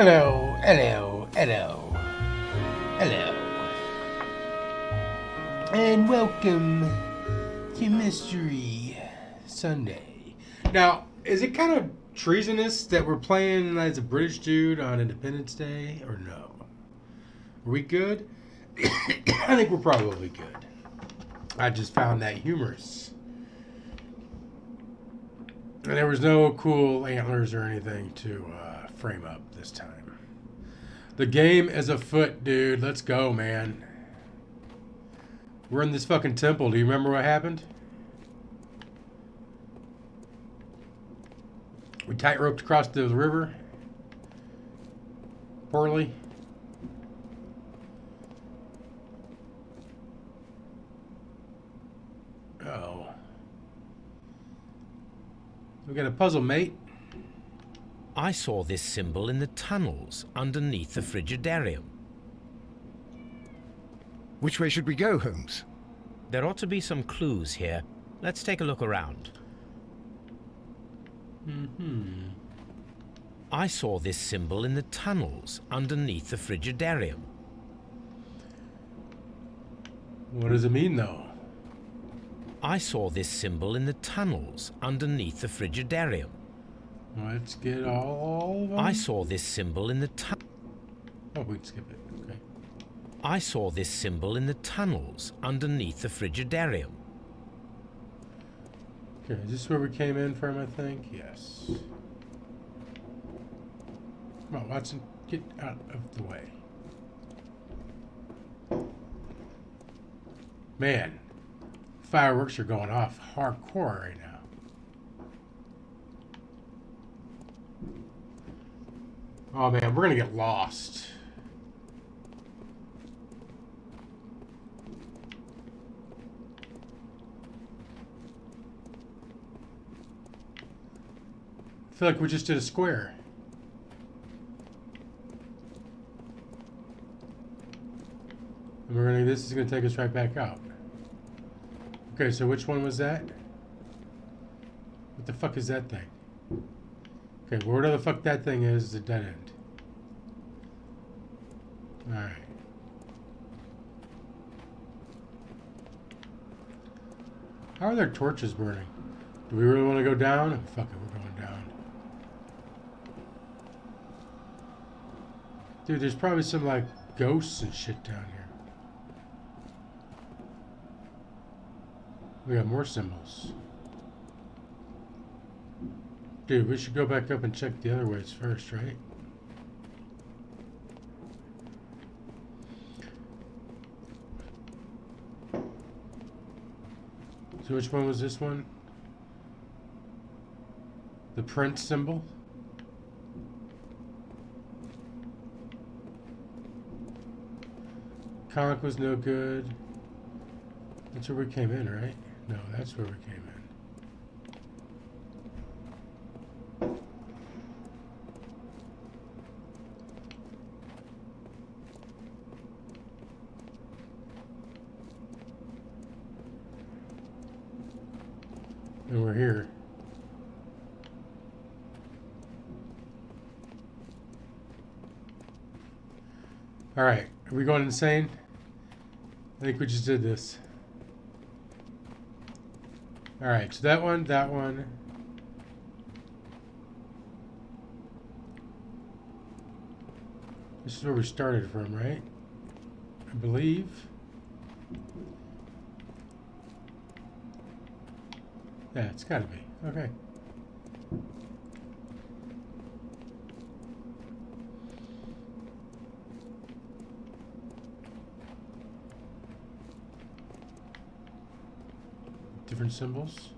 Hello, hello, hello, hello, and welcome to Mystery Sunday. Now, is it kind of treasonous that we're playing as a British dude on Independence Day, or no? Are we good? I think we're probably good. I just found that humorous. And there was no cool antlers or anything to frame up this time. The game is afoot, dude. Let's go, man. We're in this fucking temple. Do you remember what happened? We tight-roped across the river. Poorly. Uh-oh. We got a puzzle, mate. I saw this symbol in the tunnels underneath the Frigidarium. Which way should we go, Holmes? There ought to be some clues here. Let's take a look around. I saw this symbol in the tunnels underneath the Frigidarium. What does it mean, though? I saw this symbol in the tunnels underneath the Frigidarium. Let's get all of them. I saw this symbol in the Oh, we can skip it. Okay. I saw this symbol in the tunnels underneath the Frigidarium. Okay, is this where we came in from, I think? Yes. Come on, Watson. Get out of the way. Man, fireworks are going off hardcore right now. Oh man, we're gonna get lost. I feel like we just did a square. And we're gonna. This is gonna take us right back out. Okay, so which one was that? What the fuck is that thing? Okay, well, whatever the fuck that thing is a dead end. Alright. How are there torches burning? Do we really want to go down? Oh, fuck it, we're going down. Dude, there's probably some, like, ghosts and shit down here. We got more symbols. Dude, we should go back up and check the other ways first, right? So which one was this one? The Prince symbol? Conch was no good. That's where we came in, right? No, that's where we came in. And we're here. Alright, are we going insane? I think we just did this. Alright, so that one, that one. This is where we started from, right? I believe. Yeah, it's gotta be. Okay. Different symbols.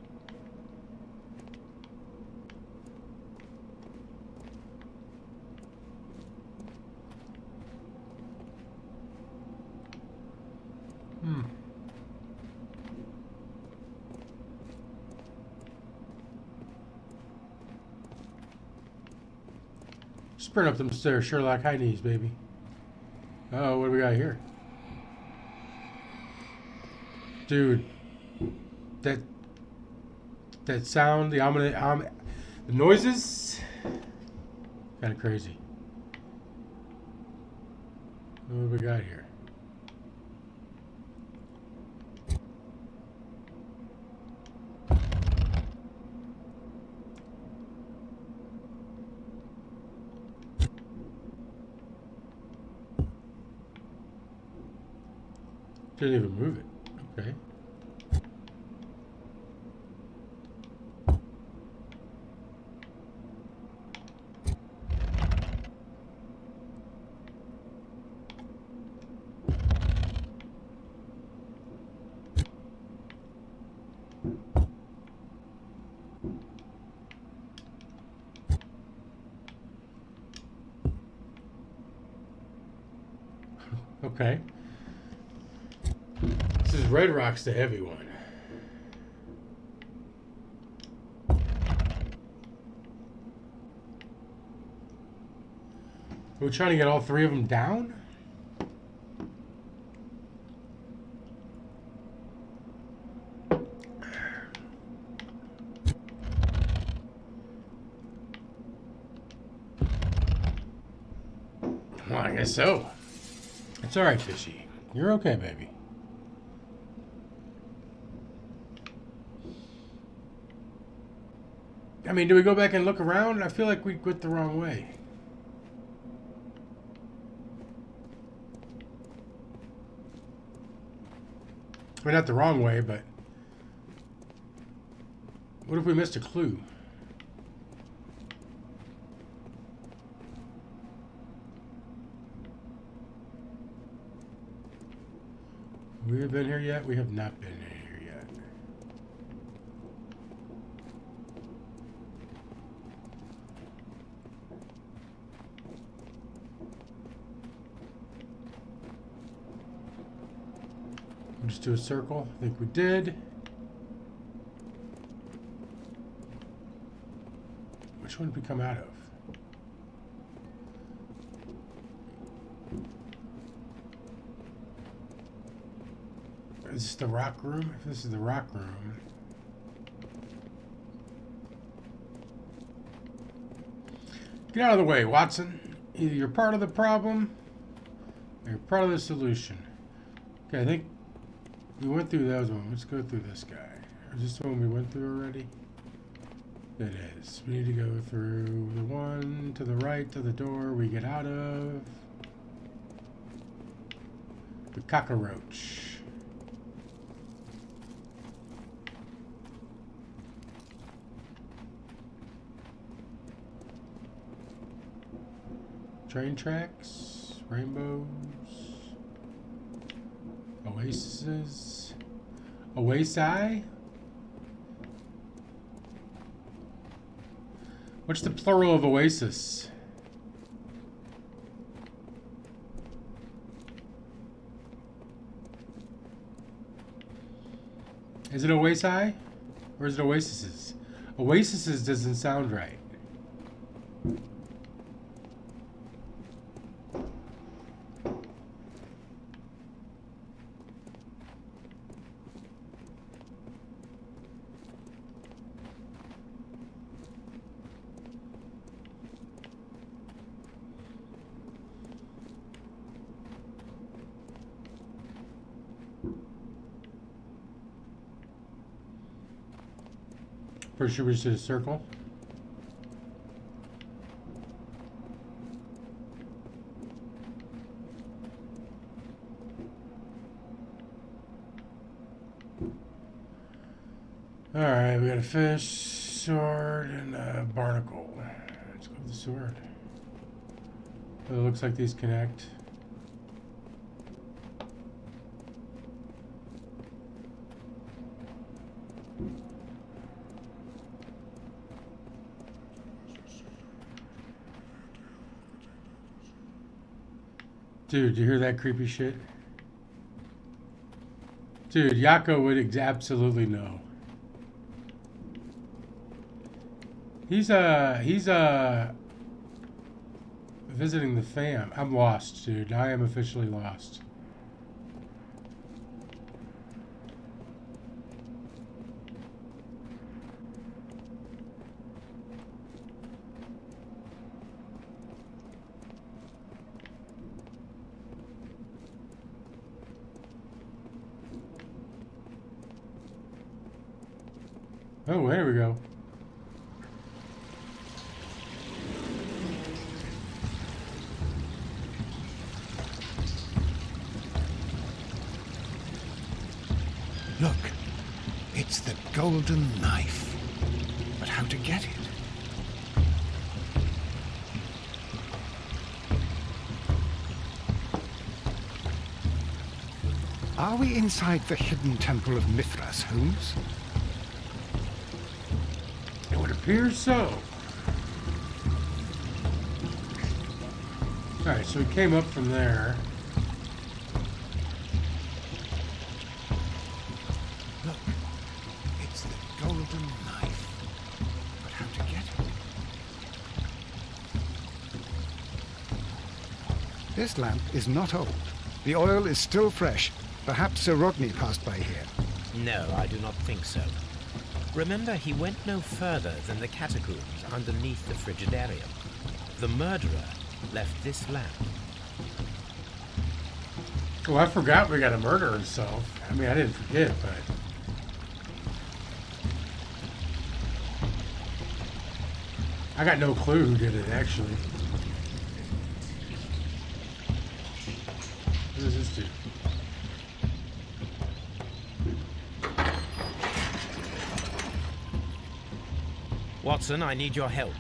Sprint up them stairs, Sherlock. High knees, baby. Oh, what do we got here? Dude, that sound, the noises, kind of crazy. What do we got here? Didn't even move it. Okay. Okay. This is Red Rock's the heavy one. Are we trying to get all three of them down? Well, I guess so. It's alright, Fishy. You're okay, baby. I mean, do we go back and look around? I feel like we went the wrong way. I mean, not the wrong way, but... What if we missed a clue? We have been here yet? We have not been here yet. We'll just do a circle. I think we did. Which one did we come out of? Is this the rock room? If this is the rock room. Get out of the way, Watson. Either you're part of the problem or you're part of the solution. Okay, I think we went through those ones. Let's go through this guy. Or is this the one we went through already? It is. We need to go through the one to the right to the door we get out of. The cockroach. Train tracks, rainbows, oases, oasi? What's the plural of oasis? Is it oasi? Or is it oases? Oases doesn't sound right. First, should we just do a circle? Alright, we got a fish, sword, and a barnacle. Let's go with the sword. It looks like these connect. Dude, you hear that creepy shit? Dude, Yako would absolutely know. He's visiting the fam. I'm lost, dude. I am officially lost. Oh, there we go. Look, it's the golden knife. But how to get it? Are we inside the hidden temple of Mithras, Holmes? It would appear so. Alright, so we came up from there. Look, it's the golden knife. But how to get it? This lamp is not old. The oil is still fresh. Perhaps Sir Rodney passed by here. No, I do not think so. Remember, he went no further than the catacombs underneath the Frigidarium. The murderer left this lamp. Oh, I forgot we got a murder himself. I mean, I didn't forget, but... I got no clue who did it, actually. What does this do? Watson, I need your help.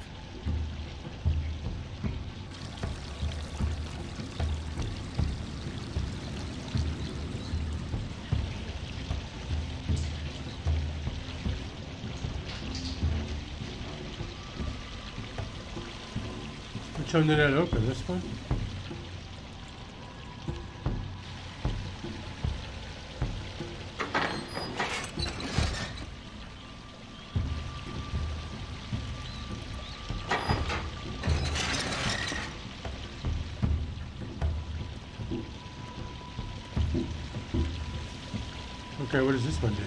Which one did that open? This one? Okay, what does this one do?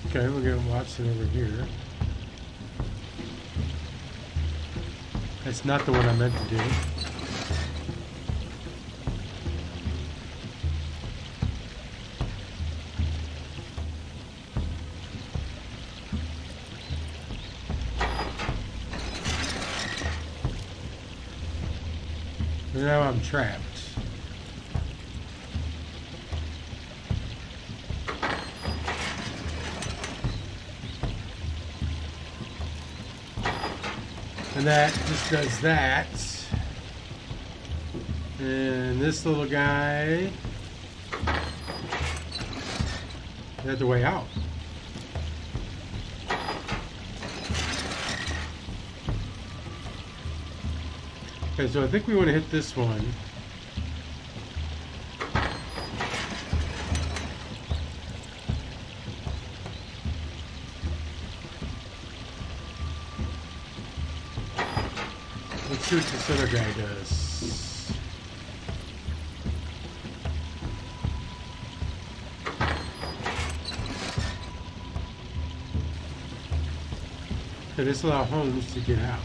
Okay, we're gonna watch it over here. That's not the one I meant to do. Now I'm trapped. And that just does that. And this little guy, that's the way out. Okay, so I think we want to hit this one. Let's see what this other guy does. Okay, this allows Holmes to get out.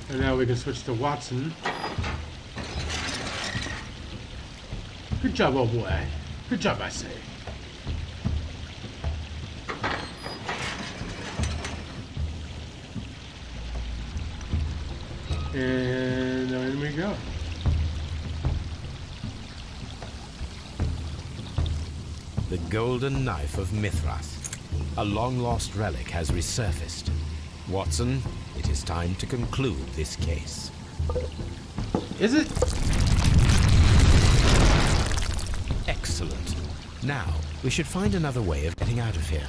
And now we can switch to Watson. Good job, old boy. Good job, I say. And in we go. The golden knife of Mithras. A long-lost relic has resurfaced. Watson, it is time to conclude this case. Is it? Excellent. Now, we should find another way of getting out of here.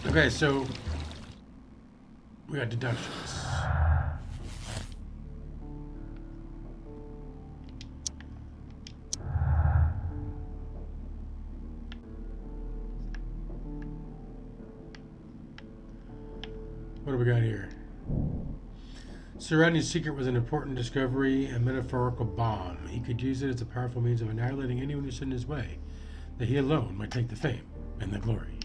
Okay, so we got deductions. What do we got here? Surrounding secret was an important discovery, a metaphorical bomb. He could use it as a powerful means of annihilating anyone who stood in his way, that he alone might take the fame and the glory.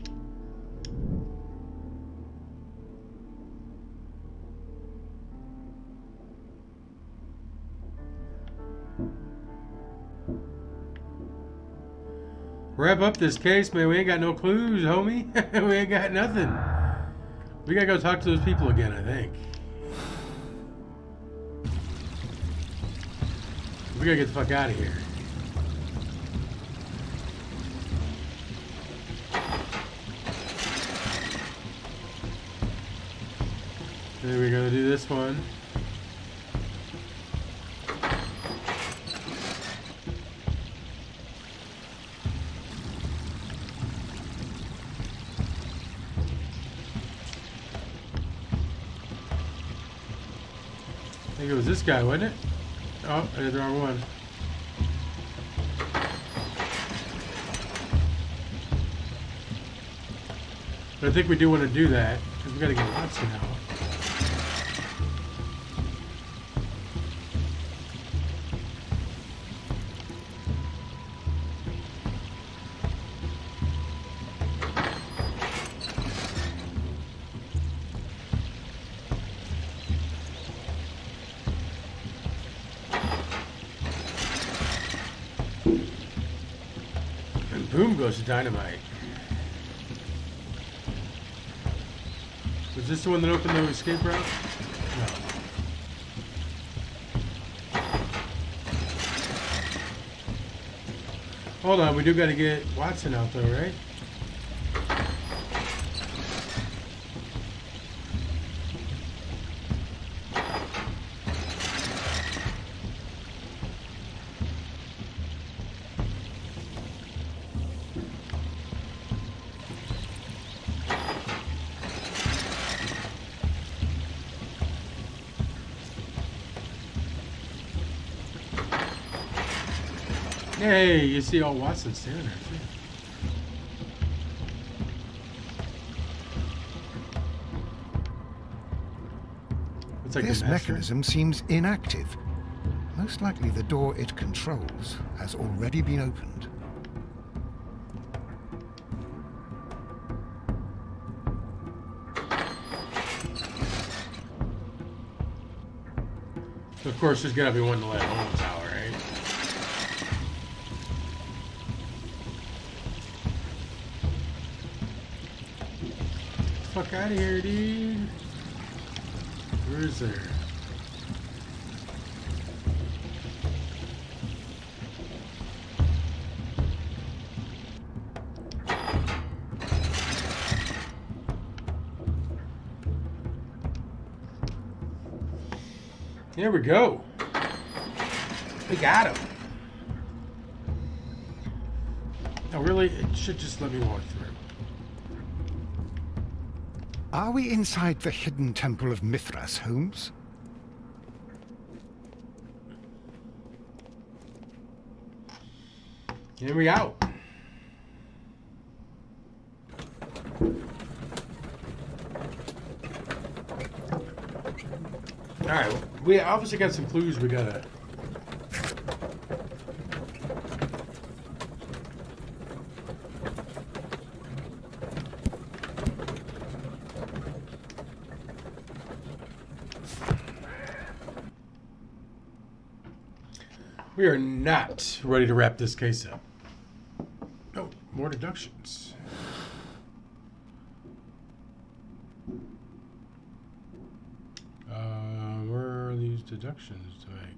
Wrap up this case, man. We ain't got no clues, homie. We ain't got nothing. We gotta go talk to those people again, I think. We gotta get the fuck out of here. There we go, do this one. I think it was this guy, wasn't it? Oh, I did the wrong one. But I think we do want to do that, because we got to get Watson out. And boom goes the dynamite. Was this the one that opened the escape route? No. Hold on, we do got to get Watson out though, right? Hey, you see all Watson standing there too. It's like This the master. mechanism seems inactive. Most likely the door it controls has already been opened. Of course, there's gotta be one to let Holmes out, right? Fuck out of here, dude. Where is there? There we go. We got him. Oh, really? It should just let me walk through. Are we inside the hidden temple of Mithras, Holmes? Here we go. Alright, we obviously got some clues we gotta... We are not ready to wrap this case up. Oh, more deductions. Where are these deductions to make?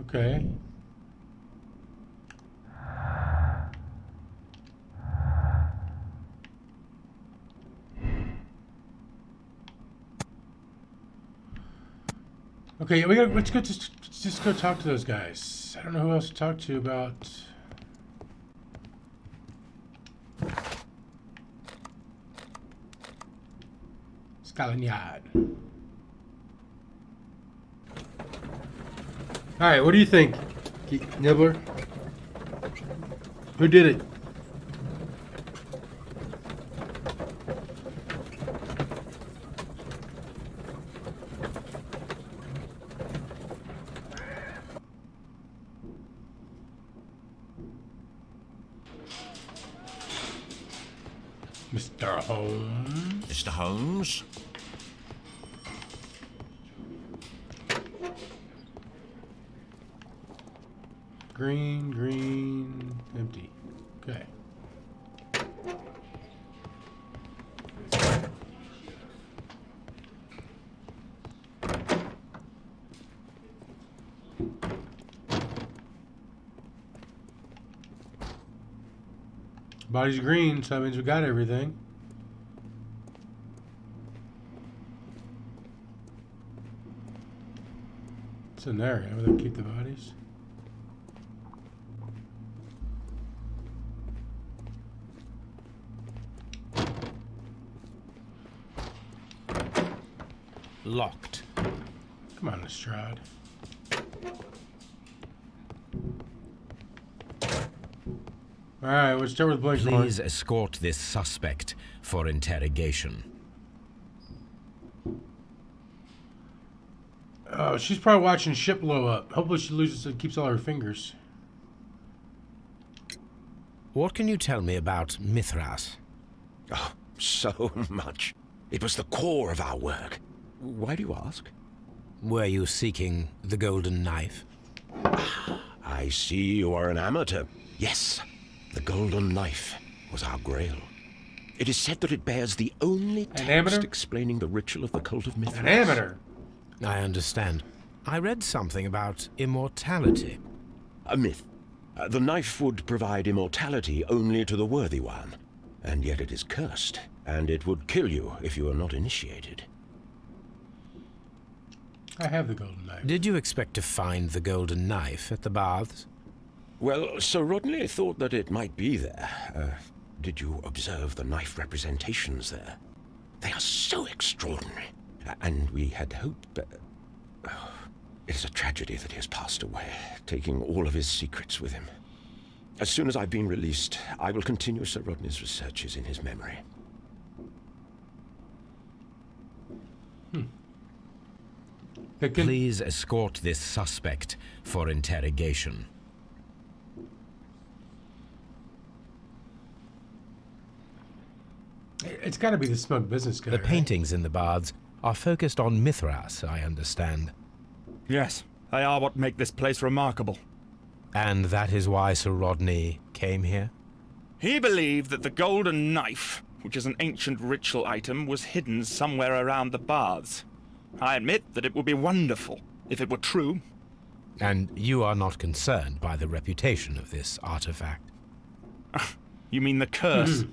Okay. Okay, we got. Let's go. Just go talk to those guys. I don't know who else to talk to about. Scotland Yard. Alright, what do you think, Nibbler? Who did it? Mr. Holmes. Mr. Holmes? Green, green, empty. Okay. Body's green, so that means we got everything. It's in there, where they keep the bodies. Locked. Come on, Lestrade. Alright, we'll start with Blake's one. Please escort this suspect for interrogation. Oh, she's probably watching ship blow up. Hopefully she loses and keeps all her fingers. What can you tell me about Mithras? Oh, so much. It was the core of our work. Why do you ask? Were you seeking the golden knife? I see you are an amateur. Yes, the golden knife was our grail. It is said that it bears the only text amateur? explaining the ritual of the cult of Mithras. An amateur. I understand. I read something about immortality. A myth. The knife would provide immortality only to the worthy one. And yet it is cursed, and it would kill you if you are not initiated. I have the golden knife. Did you expect to find the golden knife at the baths? Well, Sir Rodney thought that it might be there. Did you observe the knife representations there? They are so extraordinary. And we had hoped... it is a tragedy that he has passed away, taking all of his secrets with him. As soon as I've been released, I will continue Sir Rodney's researches in his memory. Please escort this suspect for interrogation. It's got to be the smug business guy. The right? paintings in the baths are focused on Mithras, I understand. Yes, they are what make this place remarkable. And that is why Sir Rodney came here? He believed that the golden knife, which is an ancient ritual item, was hidden somewhere around the baths. I admit that it would be wonderful if it were true. And you are not concerned by the reputation of this artifact? You mean the curse?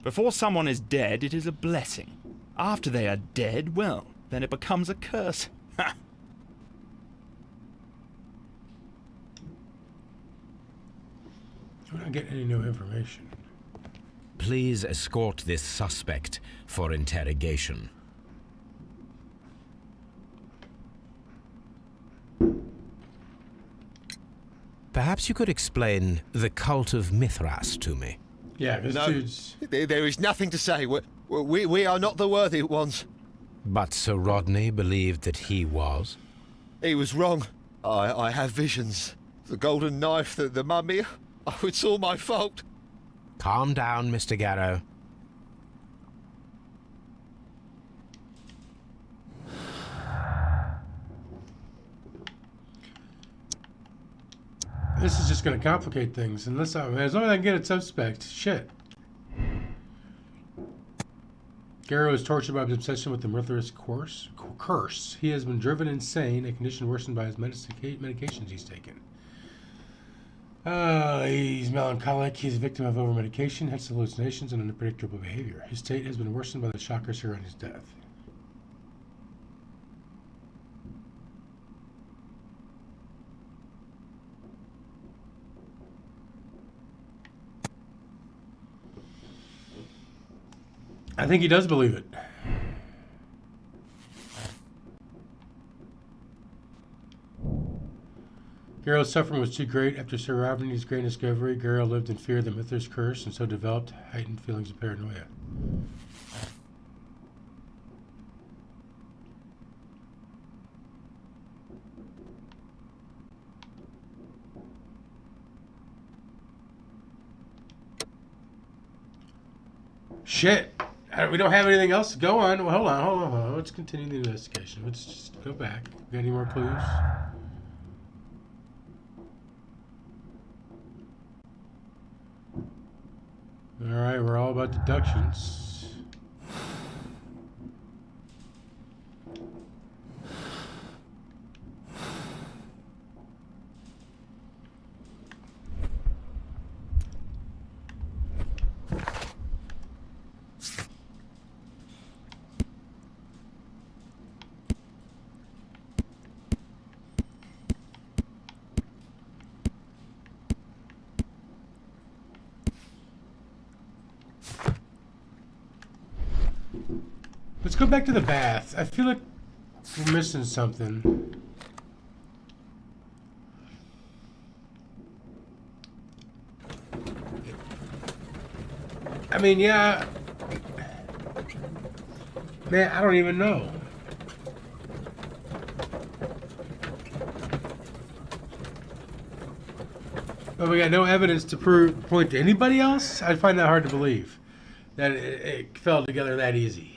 Before someone is dead, it is a blessing. After they are dead, well, then it becomes a curse. Ha! We're not getting any new information. Please escort this suspect for interrogation. Perhaps you could explain the cult of Mithras to me. Yeah, this No, dude's... there is nothing to say. We are not the worthy ones. But Sir Rodney believed that he was. He was wrong. I have visions. The golden knife, the mummy. Oh, it's all my fault. Calm down, Mr. Garrow. This is just going to complicate things. Unless as long as I can get a suspect. Shit. Garrow is tortured by his obsession with the Mithras curse. He has been driven insane, a condition worsened by his medications he's taken. He's melancholic. He's a victim of over-medication, hence hallucinations and unpredictable behavior. His state has been worsened by the shockers surrounding his death. I think he does believe it. Geralt's suffering was too great. After Sir Rodney's great discovery, Geralt lived in fear of the Mithras curse and so developed heightened feelings of paranoia. Shit! We don't have anything else to go on. Well, hold on. Let's continue the investigation. Let's just go back. Got any more clues? Alright, we're all about deductions. Let's go back to the bath. I feel like we're missing something. I mean, yeah. Man, I don't even know. But we got no evidence to point to anybody else? I find that hard to believe. That it fell together that easy.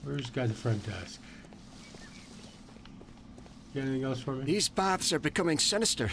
Where's the guy at the front desk? Got anything else for me? These baths are becoming sinister.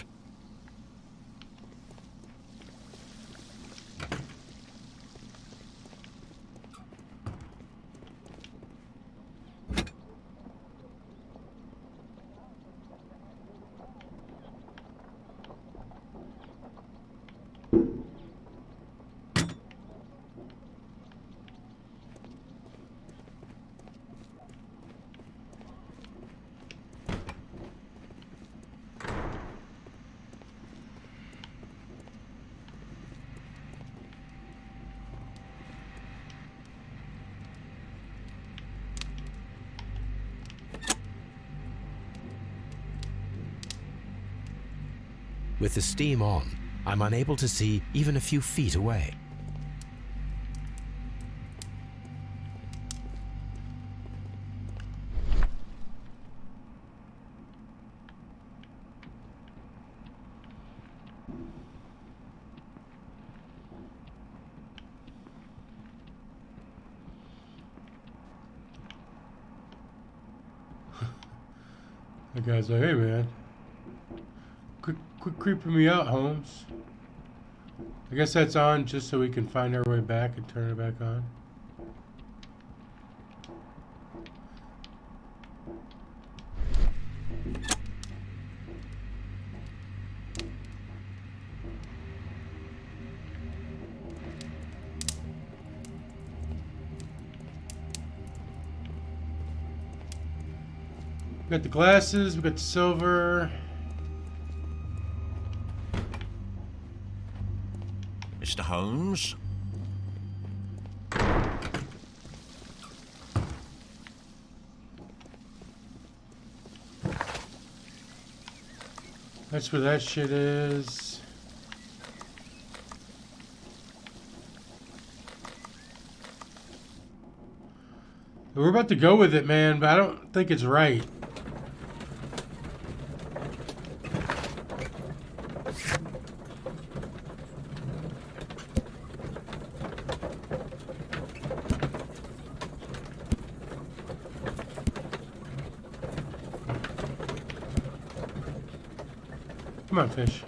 With the steam on, I'm unable to see even a few feet away. The guy's like, hey man, quit creeping me out, Holmes. I guess that's on just so we can find our way back and turn it back on. We got the glasses, we got the silver. Mr. Holmes? That's where that shit is. We're about to go with it, man, but I don't think it's right. Come on, fish.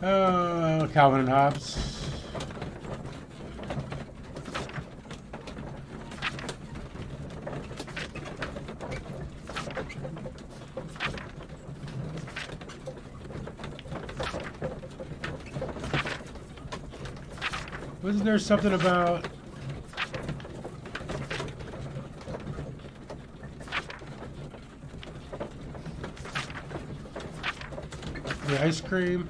Oh, Calvin and Hobbes. Wasn't there something about The ice cream.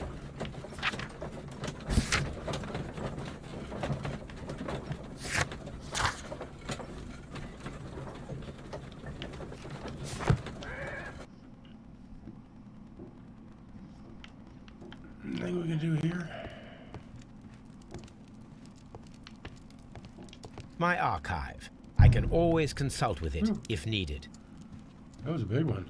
Anything we can do here? My archive. I can always consult with it if needed. That was a big one.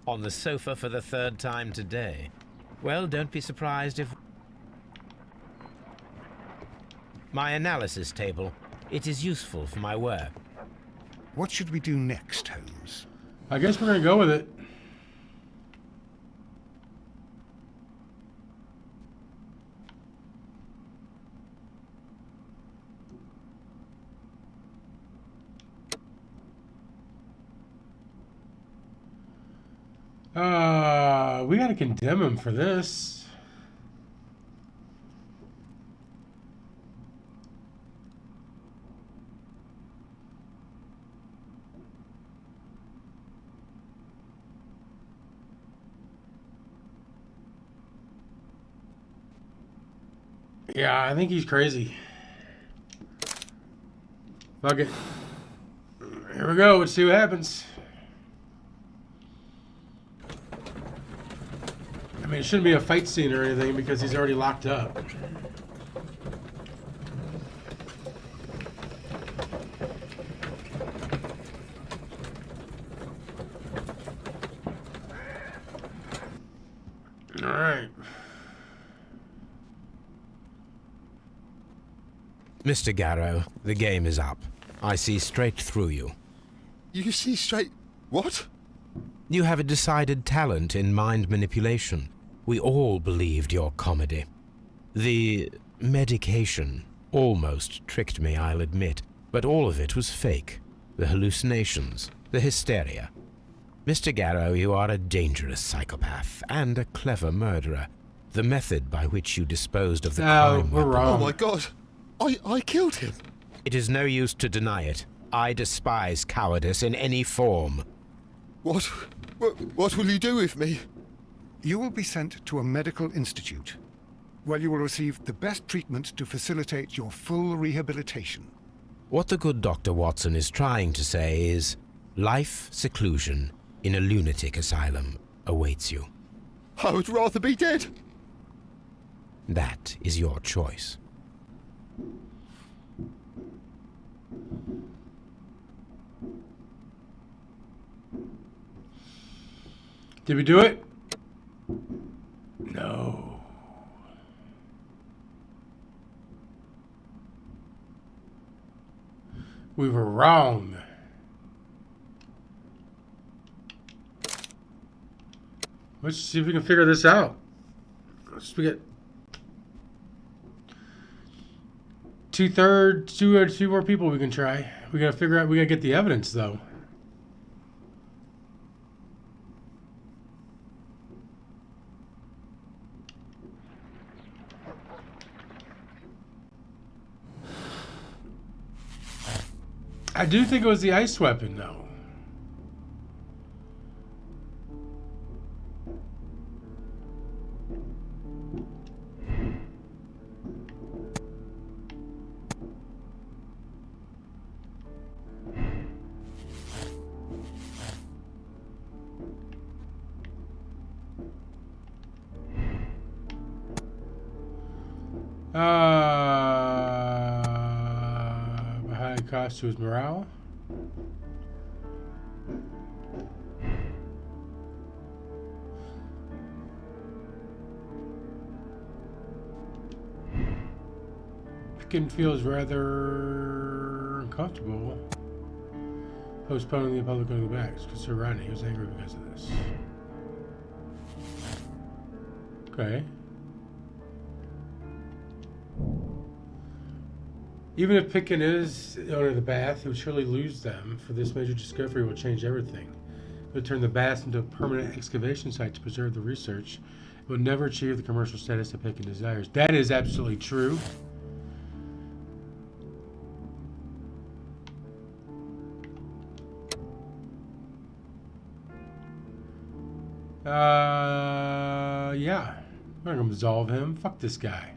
On the sofa for the third time today. Well, don't be surprised if... My analysis table. It is useful for my work. What should we do next, Holmes? I guess we're gonna go with it. We gotta condemn him for this. Yeah, I think he's crazy. Fuck it. Here we go. Let's see what happens. I mean, it shouldn't be a fight scene or anything because he's already locked up. All right. Mr. Garrow, the game is up. I see straight through you. You see straight... What? You have a decided talent in mind manipulation. We all believed your comedy. The medication almost tricked me, I'll admit, but all of it was fake. The hallucinations, the hysteria. Mr. Garrow, you are a dangerous psychopath and a clever murderer. The method by which you disposed of the crime we're weapon- wrong. Oh my god. I killed him. It is no use to deny it. I despise cowardice in any form. What will you do with me? You will be sent to a medical institute, where you will receive the best treatment to facilitate your full rehabilitation. What the good Dr. Watson is trying to say is, life seclusion in a lunatic asylum awaits you. I would rather be dead. That is your choice. Did we do it? No. We were wrong. Let's see if we can figure this out. We get two more people we can try. We gotta figure out. We gotta get the evidence though. I do think it was the ice weapon, though. Behind cost to his morale. Picken feels rather uncomfortable postponing the public going back. It's so Rodney, he was angry because of this. Okay. Even if Picken is the owner of the bath, he would surely lose them, for this major discovery will change everything. It would turn the bath into a permanent excavation site to preserve the research. It would never achieve the commercial status that Picken desires. That is absolutely true. Yeah. I'm gonna absolve him. Fuck this guy.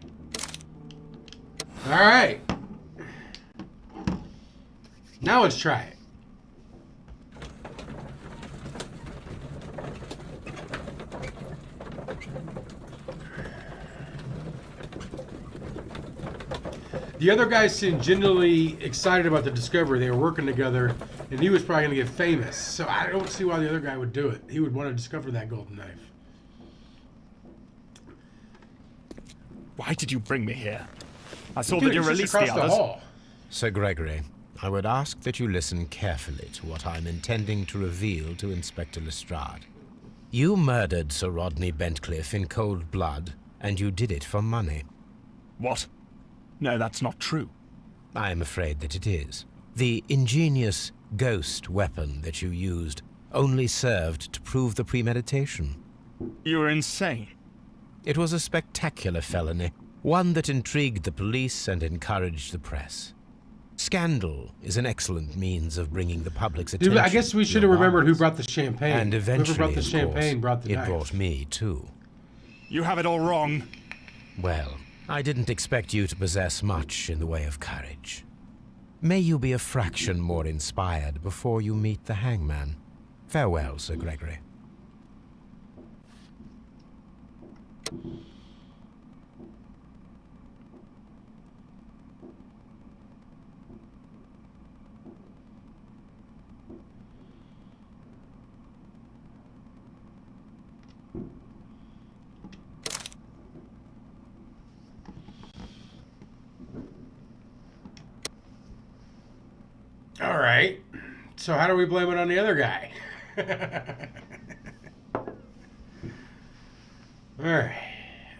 Alright. Now let's try it. The other guy seemed genuinely excited about the discovery. They were working together, and he was probably going to get famous. So I don't see why the other guy would do it. He would want to discover that golden knife. Why did you bring me here? I saw Dude, that you it's just released across the the others. hall. Sir Gregory, I would ask that you listen carefully to what I'm intending to reveal to Inspector Lestrade. You murdered Sir Rodney Bentcliffe in cold blood, and you did it for money. What? No, that's not true. I am afraid that it is. The ingenious ghost weapon that you used only served to prove the premeditation. You were insane. It was a spectacular felony, one that intrigued the police and encouraged the press. Scandal is an excellent means of bringing the public's attention. Dude, I guess we to should have your remembered who art. brought the champagne. And eventually, Whoever brought the of champagne course, brought the it knife. brought me too. You have it all wrong. Well, I didn't expect you to possess much in the way of courage. May you be a fraction more inspired before you meet the hangman. Farewell, Sir Gregory. All right. So how do we blame it on the other guy? All right.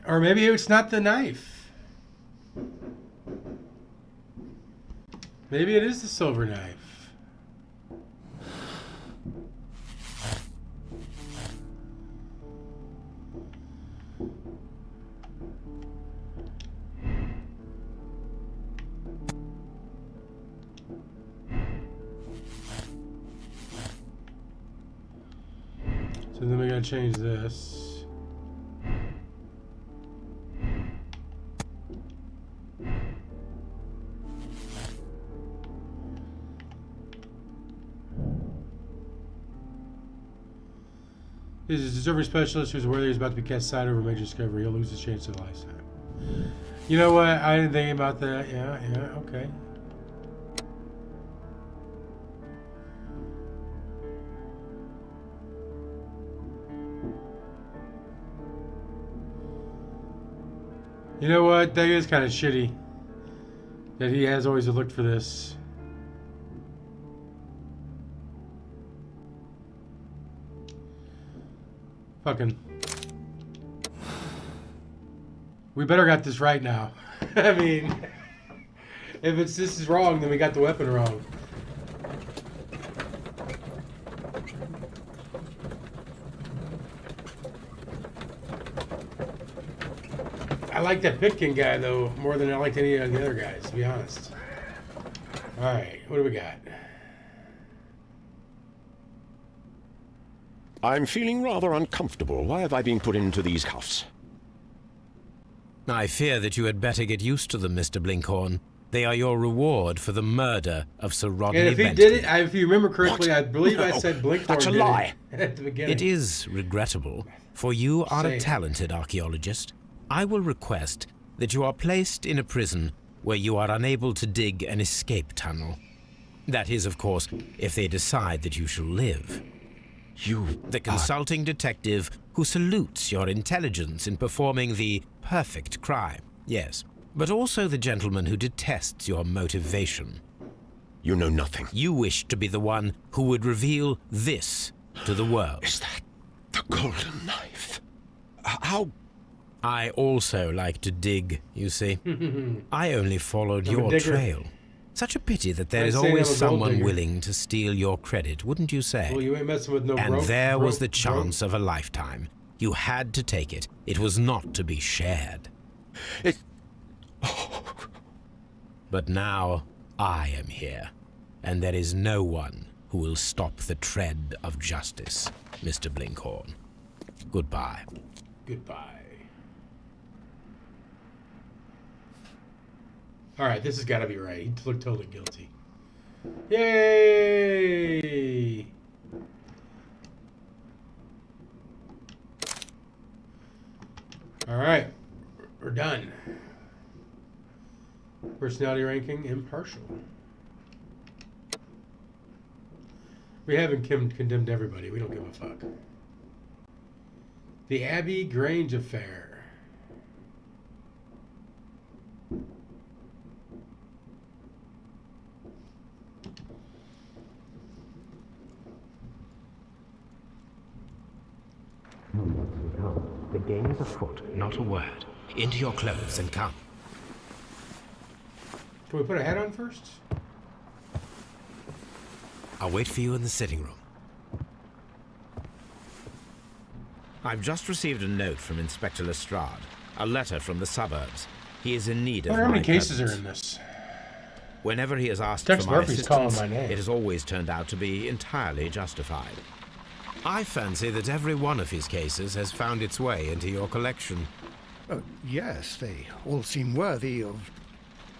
Or maybe it's not the knife. Maybe it is the silver knife. So then we gotta change this. He's a deserving specialist who's aware he's about to be cast aside over a major discovery. He'll lose his chance of a lifetime. You know what? I didn't think about that. Yeah, okay. You know what? That is kind of shitty that he has always looked for this. Fucking. We better got this right now. I mean, if this is wrong, then we got the weapon wrong. I like that Pitkin guy, though, more than I liked any of the other guys, to be honest. Alright, what do we got? I'm feeling rather uncomfortable. Why have I been put into these cuffs? I fear that you had better get used to them, Mr. Blinkhorn. They are your reward for the murder of Sir Rodney And if he Bentley. did it, if you remember correctly, What? I believe I No, said Blinkhorn that's a did lie. it at the beginning. It is regrettable, for you are Say a it. talented archaeologist. I will request that you are placed in a prison where you are unable to dig an escape tunnel. That is, of course, if they decide that you shall live. The consulting detective who salutes your intelligence in performing the perfect crime, yes, but also the gentleman who detests your motivation. You know nothing. You wish to be the one who would reveal this to the world. Is that the golden knife? How? I also like to dig, you see. I only followed I'm a your digger. trail. Such a pity that there I'd is say I'm a always gold someone digger. willing to steal your credit, wouldn't you say? Well, you ain't messing with no And broke, there was broke- the chance of a lifetime. You had to take it. It was not to be shared. It... But now I am here, and there is no one who will stop the tread of justice, Mr. Blinkhorn. Goodbye. Goodbye. Alright, this has got to be right. He looked totally guilty. Yay! Alright, we're done. Personality ranking, impartial. We haven't condemned everybody. We don't give a fuck. The Abbey Grange affair. The game is afoot, not a word. Into your clothes and come. Can we put a hat on first? I'll wait for you in the sitting room. I've just received a note from Inspector Lestrade. A letter from the suburbs. He is in need I of wonder how my many cases are presence. in this. Whenever he has asked Tex for my Murphy's calling assistance, my name. it has always turned out to be entirely justified. I fancy that every one of his cases has found its way into your collection. Yes, they all seem worthy of...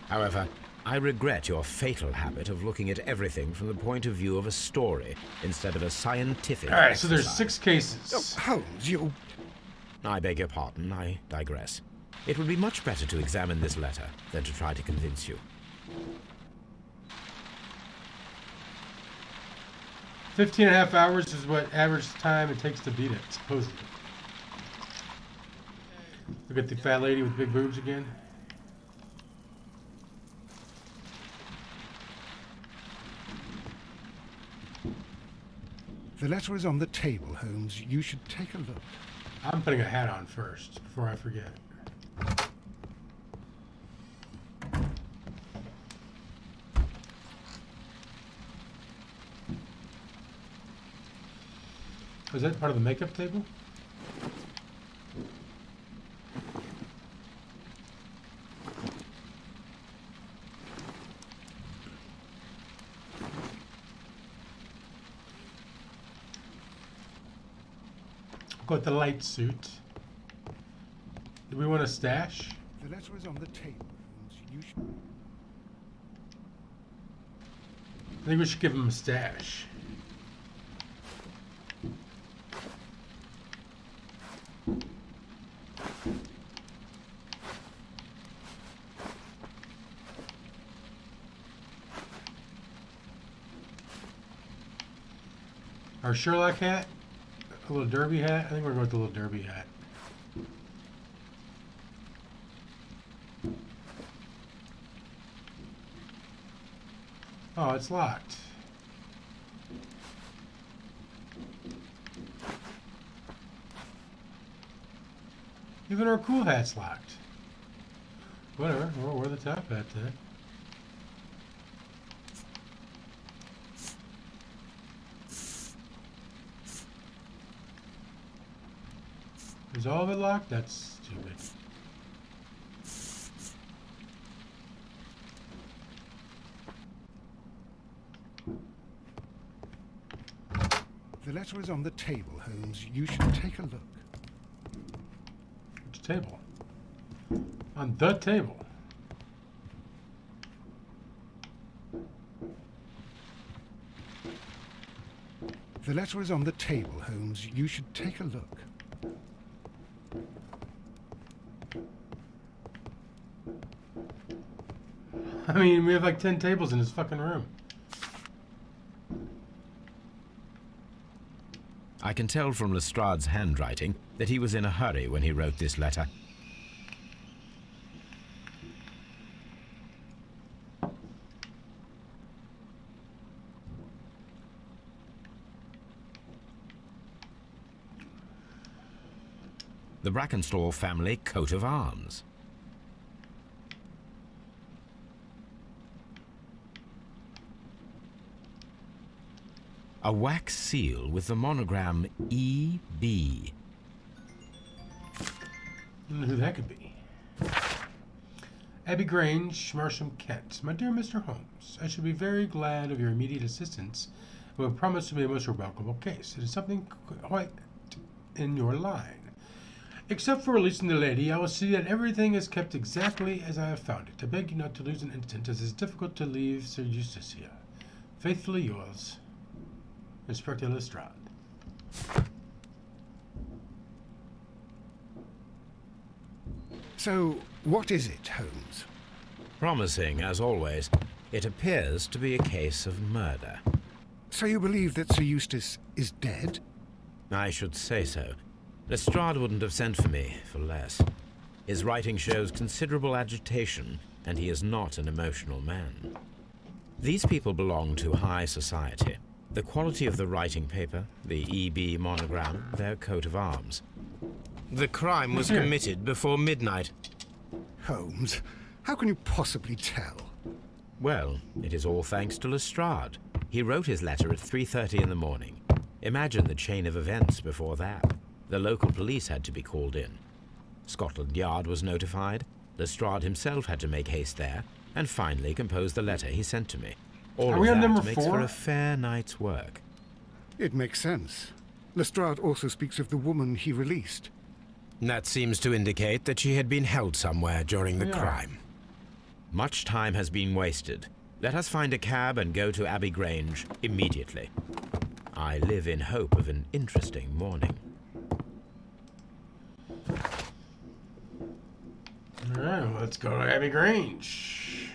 However, I regret your fatal habit of looking at everything from the point of view of a story instead of a scientific Alright, so there's exercise. 6 cases. Holmes, you... I beg your pardon, I digress. It would be much better to examine this letter than to try to convince you. 15.5 hours is what average time it takes to beat it, supposedly. Look at the fat lady with big boobs again. The letter is on the table, Holmes. You should take a look. I'm putting a hat on first before I forget. Was that part of the makeup table? Got the light suit. Do we want a stash? The letter is on the table, Holmes. You should... I think we should give him a stash. Our Sherlock hat? A little derby hat? I think we're going with the little derby hat. Oh, it's locked. Even our cool hat's locked. Whatever, we'll wear the top hat then. Is all of it locked? That's stupid. The letter is on the table, Holmes. You should take a look. Which table? On the table. The letter is on the table, Holmes. You should take a look. I mean, we have like 10 tables in this fucking room. I can tell from Lestrade's handwriting that he was in a hurry when he wrote this letter. The Brackenstall family coat of arms. A wax seal with the monogram E.B. I don't know who that could be. Abbey Grange, Marsham, Kent. My dear Mr. Holmes, I should be very glad of your immediate assistance. I will promise to be a most remarkable case. It is something quite in your line. Except for releasing the lady, I will see that everything is kept exactly as I have found it. I beg you not to lose an instant, as it is difficult to leave Sir Eustace here. Faithfully yours, Inspector Lestrade. So, what is it, Holmes? Promising, as always, it appears to be a case of murder. So you believe that Sir Eustace is dead? I should say so. Lestrade wouldn't have sent for me for less. His writing shows considerable agitation, and he is not an emotional man. These people belong to high society. The quality of the writing paper, the EB monogram, their coat of arms. The crime was committed before midnight. Holmes, how can you possibly tell? Well, it is all thanks to Lestrade. He wrote his letter at 3:30 in the morning. Imagine the chain of events before that. The local police had to be called in. Scotland Yard was notified. Lestrade himself had to make haste there, and finally compose the letter he sent to me. All of that makes for a fair night's work. It makes sense. Lestrade also speaks of the woman he released. That seems to indicate that she had been held somewhere during the crime. Much time has been wasted. Let us find a cab and go to Abbey Grange immediately. I live in hope of an interesting morning. Alright, well, let's go to Abbey Grange.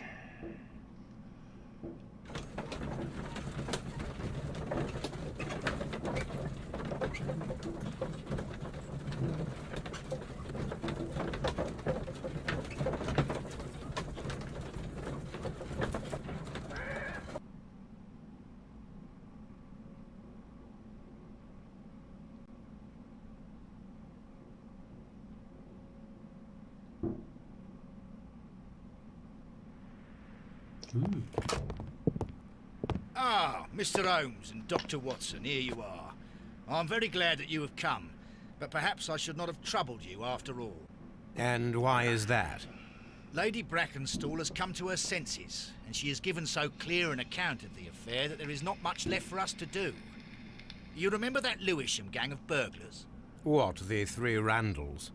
Ah, Mr. Holmes and Dr. Watson, here you are. I'm very glad that you have come, but perhaps I should not have troubled you after all. And why is that? Lady Brackenstall has come to her senses, and she has given so clear an account of the affair that there is not much left for us to do. You remember that Lewisham gang of burglars? What, the three Randalls?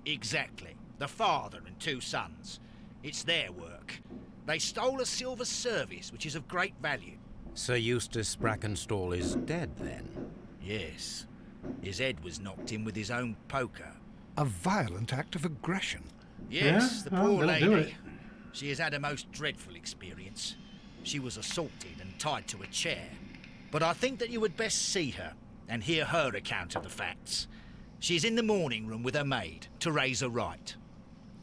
Exactly. The father and two sons. It's their work. They stole a silver service, which is of great value. Sir Eustace Brackenstall is dead, then? Yes. His head was knocked in with his own poker. A violent act of aggression. Yes, Yeah? the Oh, poor that'll do it. lady. She has had a most dreadful experience. She was assaulted and tied to a chair. But I think that you would best see her and hear her account of the facts. She's in the morning room with her maid, Teresa Wright.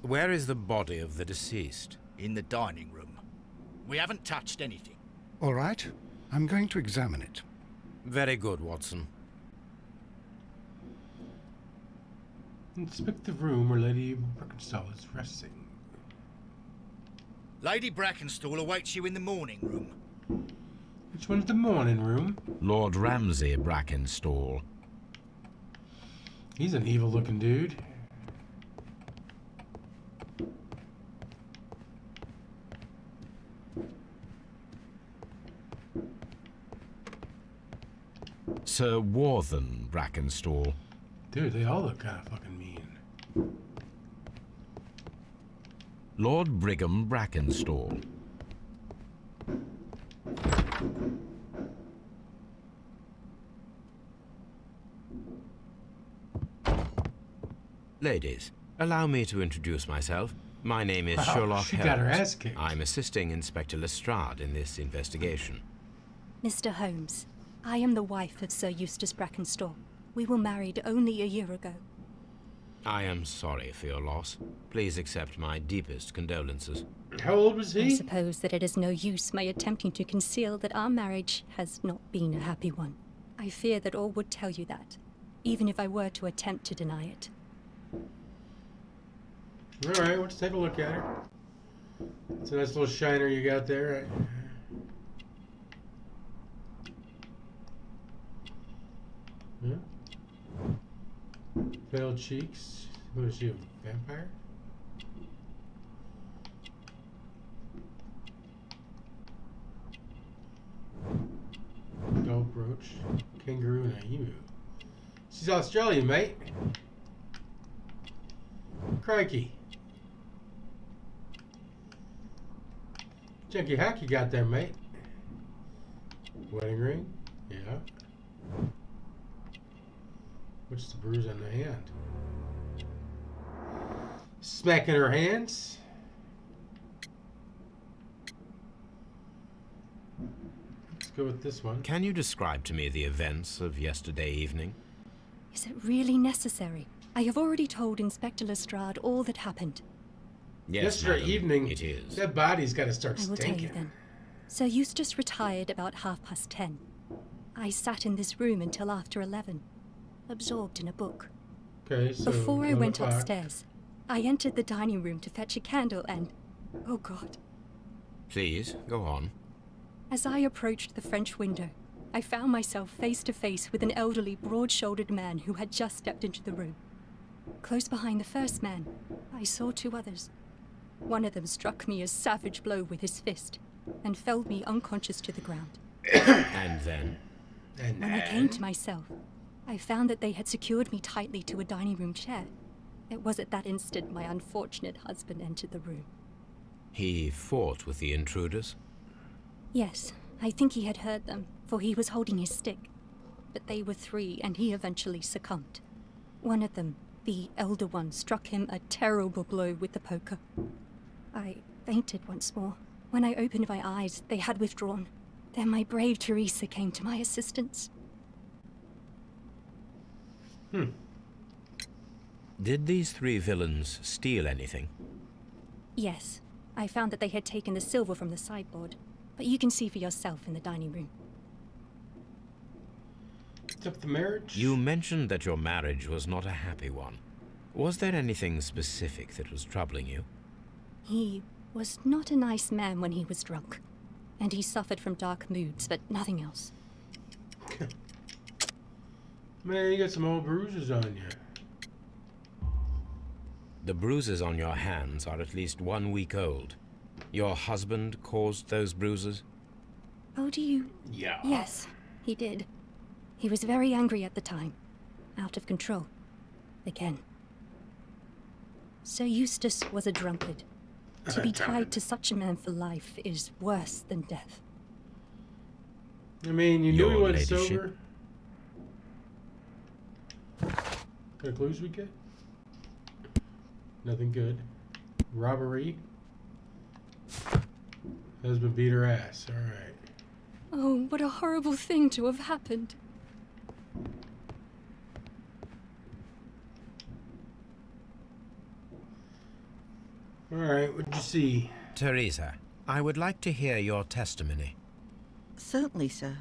Where is the body of the deceased? In the dining room. We haven't touched anything. All right, I'm going to examine it. Very good, Watson. Inspect the room where Lady Brackenstall is resting. Lady Brackenstall awaits you in the morning room. Which one's the morning room? Lord Ramsay Brackenstall. He's an evil-looking dude. Sir Warthen Brackenstall. Dude, they all look kind of fucking mean. Lord Brigham Brackenstall. Ladies, allow me to introduce myself. My name is Sherlock she Holmes. got her ass kicked. I'm assisting Inspector Lestrade in this investigation. Mr. Holmes, I am the wife of Sir Eustace Brackenstall. We were married only a year ago. I am sorry for your loss. Please accept my deepest condolences. How old was I he? suppose that it is no use my attempting to conceal that our marriage has not been a happy one. I fear that all would tell you that, even if I were to attempt to deny it. Alright, let's take a look at her. It's a nice little shiner you got there. Yeah. Pale cheeks. What is she, a vampire? Gold brooch. Kangaroo and a emu. She's Australian, mate. Crikey. Junky hack you got there, mate. Wedding ring? Yeah. What's the bruise on the hand? Smacking her hands. Let's go with this one. Can you describe to me the events of yesterday evening? Is it really necessary? I have already told Inspector Lestrade all that happened. Yes, Yesterday madam, evening, it is. that body's got to start I will tell you stinking. then. Sir Eustace retired about 10:30. I sat in this room until after 11, absorbed in a book. Okay, so Before I 11 went o'clock. upstairs, I entered the dining room to fetch a candle and... oh God. Please, go on. As I approached the French window, I found myself face to face with an elderly, broad-shouldered man who had just stepped into the room. Close behind the first man, I saw two others. One of them struck me a savage blow with his fist and felled me unconscious to the ground. And then? And When I came to myself, I found that they had secured me tightly to a dining room chair. It was at that instant my unfortunate husband entered the room. He fought with the intruders? Yes, I think he had heard them, for he was holding his stick. But they were three, and he eventually succumbed. One of them, the elder one, struck him a terrible blow with the poker. I fainted once more. When I opened my eyes, they had withdrawn. Then my brave Teresa came to my assistance. Did these three villains steal anything? Yes, I found that they had taken the silver from the sideboard, but you can see for yourself in the dining room. Except the marriage? You mentioned that your marriage was not a happy one. Was there anything specific that was troubling you? He was not a nice man when he was drunk, and he suffered from dark moods, but nothing else. Man, you got some old bruises on you. The bruises on your hands are at least 1 week old. Your husband caused those bruises? Oh, do you? Yeah. Yes, he did. He was very angry at the time. Out of control. Again. Sir Eustace was a drunkard. To be tied to such a man for life is worse than death. I mean, you knew he Your wasn't ladyship. sober. Got clues we get? Nothing good. Robbery. Husband beat her ass. Alright. Oh, what a horrible thing to have happened. Alright, what'd you see? Teresa, I would like to hear your testimony. Certainly, sir.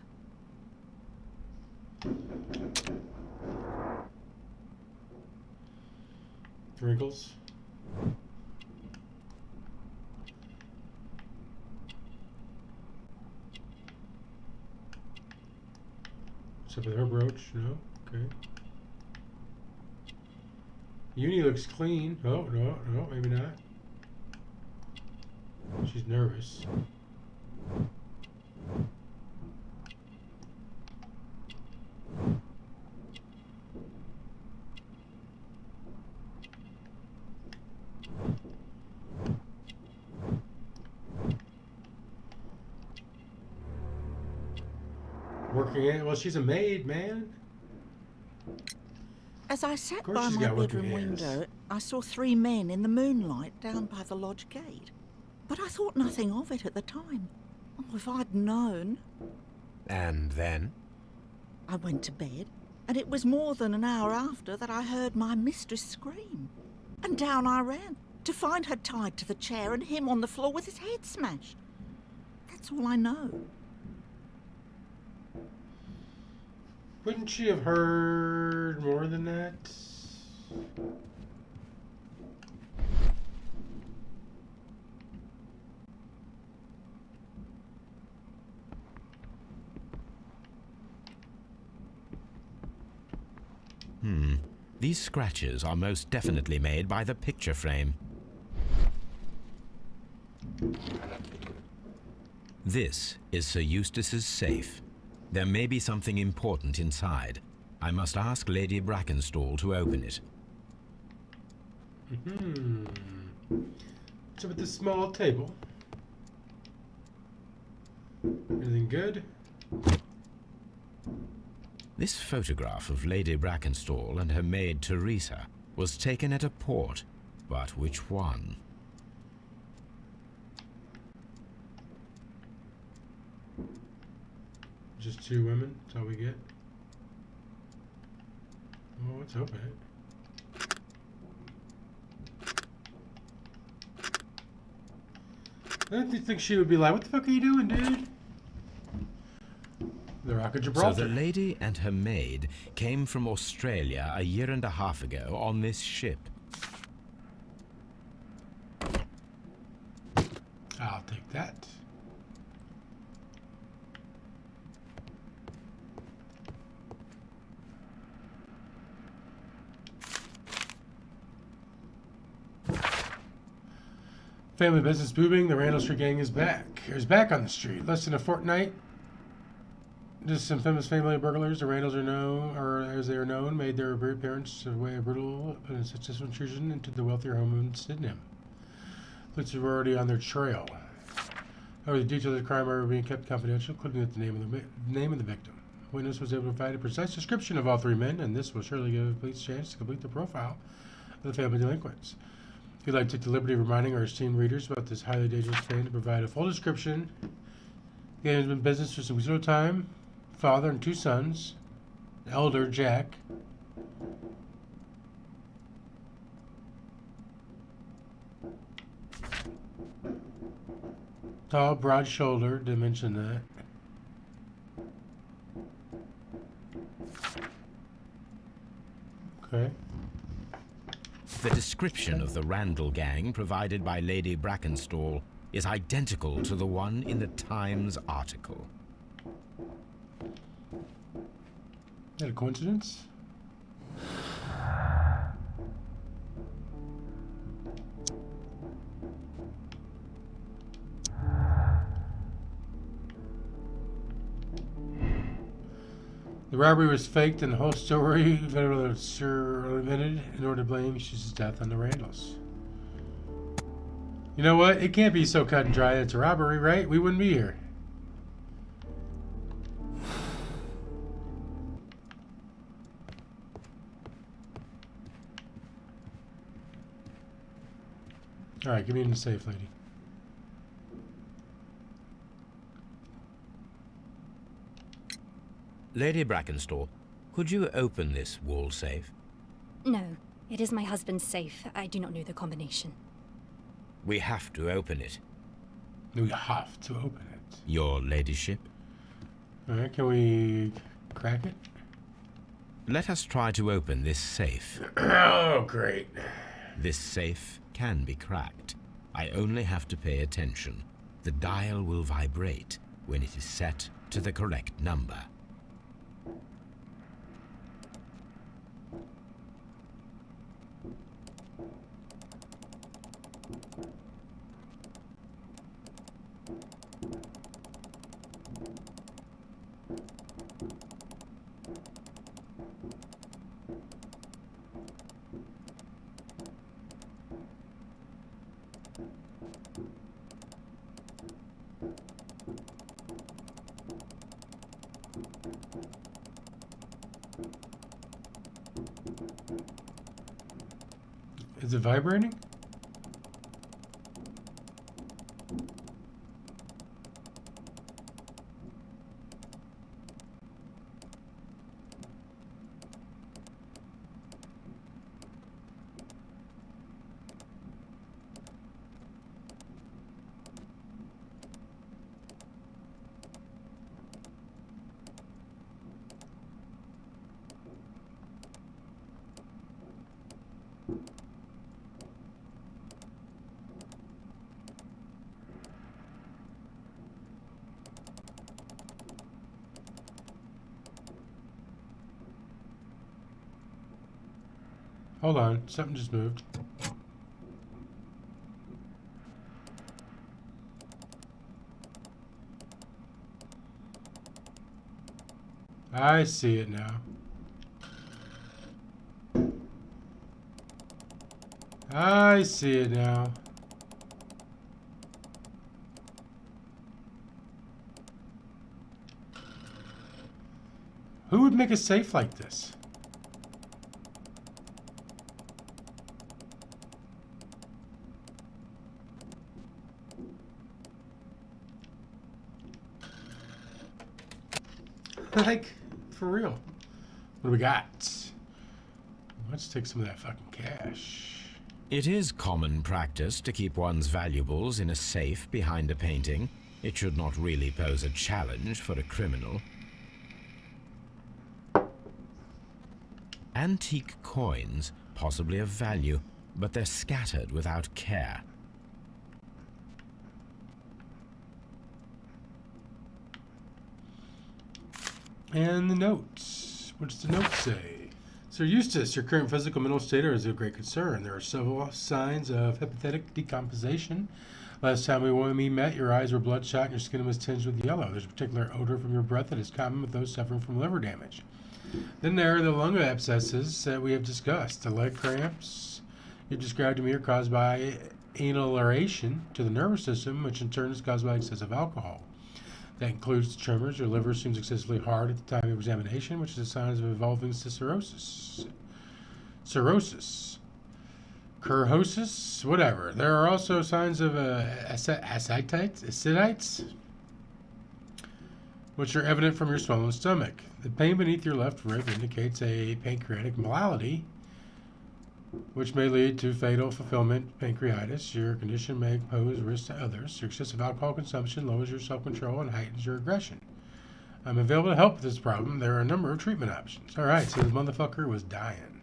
Wrinkles? What's up with her brooch? No? Okay. Uni looks clean. Oh, no, maybe not. She's nervous. Working it? Well, she's a maid, man. As I sat course by she's my got working bedroom hands. window, I saw three men in the moonlight down by the lodge gate. But I thought nothing of it at the time. Oh, if I'd known. And then? I went to bed, and it was more than an hour after that I heard my mistress scream. And down I ran, to find her tied to the chair and him on the floor with his head smashed. That's all I know. Wouldn't she have heard more than that? These scratches are most definitely made by the picture frame. This is Sir Eustace's safe. There may be something important inside. I must ask Lady Brackenstall to open it. So with this small table. Everything good? This photograph of Lady Brackenstall and her maid Teresa was taken at a port, but which one? Just two women, that's all we get. Well, let's open it. I didn't think she would be like, what the fuck are you doing, dude? The Rock of Gibraltar. So the lady and her maid came from Australia a year and a half ago on this ship. I'll take that. Family business booming. The Randall Street gang is back. Is back on the street. Less than a fortnight. Just some famous family burglars. The Randalls are known, or as they are known, made their appearance a way of brutal and successful intrusion into the wealthier home in Sydenham. Police were already on their trail. However, the details of the crime are being kept confidential, including the name of the victim. Witness was able to provide a precise description of all three men, and this will surely give police a chance to complete the profile of the family delinquents. We'd like to take the liberty of reminding our esteemed readers about this highly dangerous fan to provide a full description. The man has been in business for some considerable time. Father and two sons. The elder, Jack. Tall, broad-shouldered. Didn't mention that. Okay. The description of the Randall gang provided by Lady Brackenstall is identical to the one in the Times article. Is that a coincidence? The robbery was faked and the whole story invented in order to blame Hughes' death on the Randalls. You know what? It can't be so cut and dry that it's a robbery, right? We wouldn't be here. Alright, give me in the safe, lady. Lady Brackenstall, could you open this wall safe? No, it is my husband's safe. I do not know the combination. We have to open it. We have to open it. Your ladyship? Alright, can we crack it? Let us try to open this safe. Oh, great. This safe can be cracked. I only have to pay attention. The dial will vibrate when it is set to the correct number. Is it vibrating? Hold on, something just moved. I see it now. I see it now. Who would make a safe like this? Like, for real. What do we got? Let's take some of that fucking cash. It is common practice to keep one's valuables in a safe behind a painting. It should not really pose a challenge for a criminal. Antique coins, possibly of value, but they're scattered without care. And the notes. What does the note say? Sir Eustace, your current physical mental state is of great concern. There are several signs of hepatic decomposition. Last time we met, your eyes were bloodshot and your skin was tinged with yellow. There's a particular odor from your breath that is common with those suffering from liver damage. Then there are the lung abscesses that we have discussed. The leg cramps you've described to me are caused by inhalation to the nervous system, which in turn is caused by excessive alcohol. That includes tremors. Your liver seems excessively hard at the time of examination, which is a sign of evolving cirrhosis. Cirrhosis, whatever. There are also signs of ascites, which are evident from your swollen stomach. The pain beneath your left rib indicates a pancreatic malady, which may lead to fatal fulfillment pancreatitis. Your condition may pose risk to others. Your excessive alcohol consumption lowers your self-control and heightens your aggression. I'm available to help with this problem. There are a number of treatment options. Alright, so the motherfucker was dying.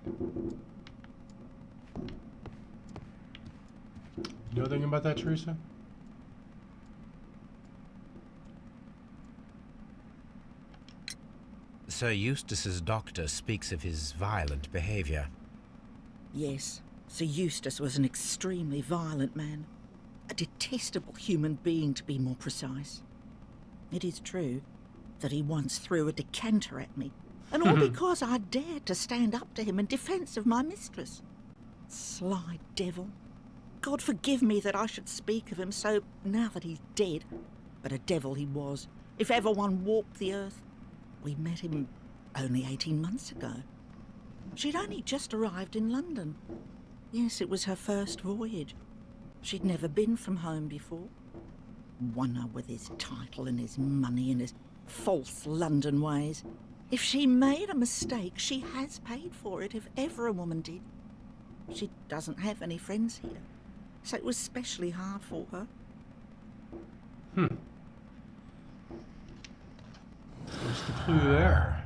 You know anything about that, Teresa? Sir Eustace's doctor speaks of his violent behavior. Yes, Sir Eustace was an extremely violent man. A detestable human being, to be more precise. It is true that he once threw a decanter at me, and all because I dared to stand up to him in defence of my mistress. Sly devil. God forgive me that I should speak of him so now that he's dead. But a devil he was, if ever one walked the earth. We met him only 18 months ago. She'd only just arrived in London. Yes, it was her first voyage. She'd never been from home before. Wonder with his title and his money and his false London ways. If she made a mistake, she has paid for it, if ever a woman did. She doesn't have any friends here, so it was especially hard for her. What's the clue there?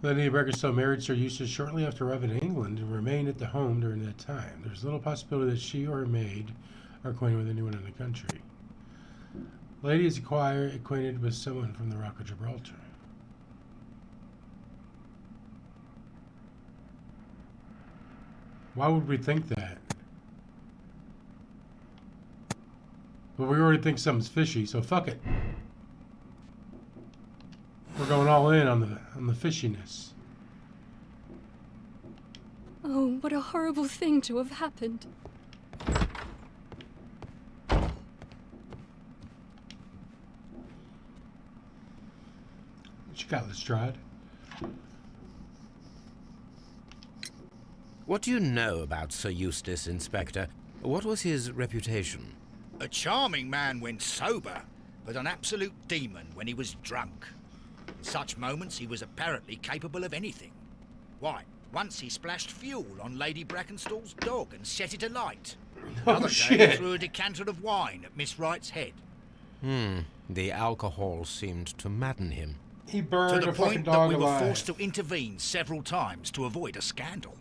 Lady Brackenstow married Sir Eustace shortly after arriving in England and remained at the home during that time. There's little possibility that she or her maid are acquainted with anyone in the country. Lady is acquainted with someone from the Rock of Gibraltar. Why would we think that? Well, we already think something's fishy, so fuck it. We're going all in on the fishiness. Oh, what a horrible thing to have happened. What you got, Lestrade? What do you know about Sir Eustace, Inspector? What was his reputation? A charming man when sober, but an absolute demon when he was drunk. In such moments he was apparently capable of anything. Why, once he splashed fuel on Lady Brackenstall's dog and set it alight. Another day he threw a decanter of wine at Miss Wright's head. The alcohol seemed to madden him. He burned to the a fucking point that dog we were alive. forced to intervene several times to avoid a scandal.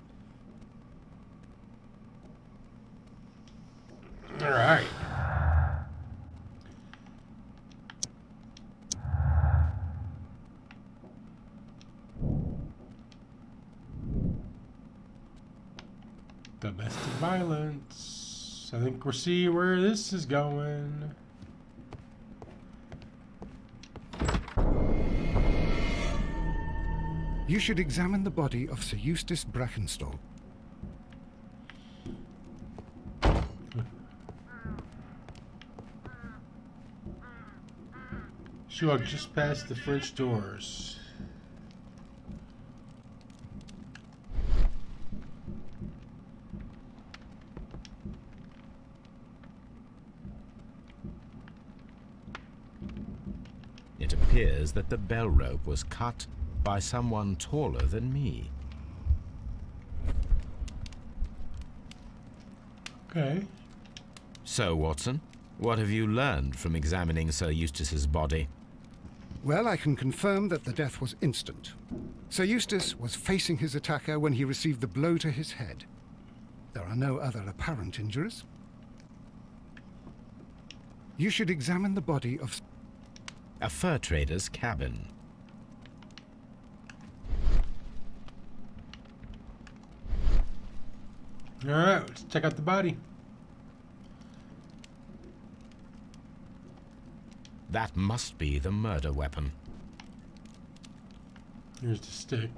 All right. Domestic violence. I think we'll see where this is going. You should examine the body of Sir Eustace Brackenstall. She walked just past the French doors. It appears that the bell rope was cut by someone taller than me. Okay. So, Watson, what have you learned from examining Sir Eustace's body? Well, I can confirm that the death was instant. Sir Eustace was facing his attacker when he received the blow to his head. There are no other apparent injuries. You should examine the body of... A fur trader's cabin. Alright, let's check out the body. That must be the murder weapon. Here's the stick.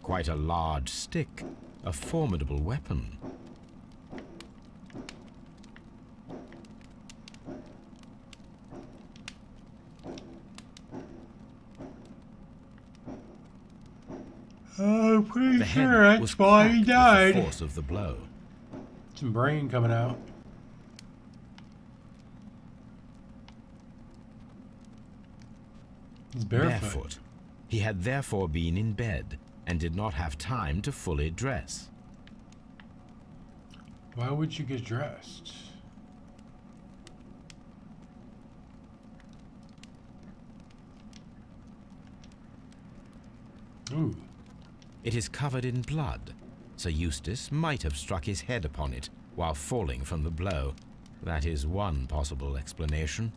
Quite a large stick. A formidable weapon. I'm pretty The sure head was that's why he cracked with died. the force of the blow. Some brain coming out. He's barefoot. He had therefore been in bed and did not have time to fully dress. Why would you get dressed? Ooh. It is covered in blood. Sir Eustace might have struck his head upon it while falling from the blow. That is one possible explanation.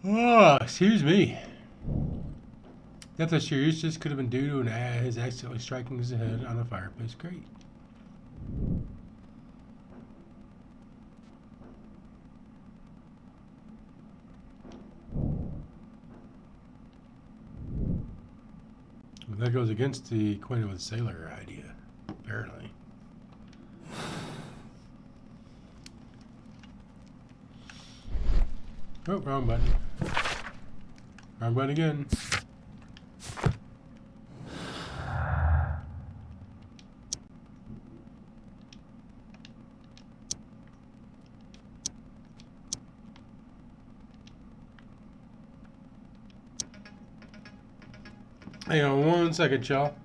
Oh, excuse me. Death of Sir Eustace could have been due to his accidentally striking his head on a fireplace grate. Well, that goes against the acquainted with sailor idea, apparently. Oh, wrong button. Wrong button again. Hang on one second, y'all.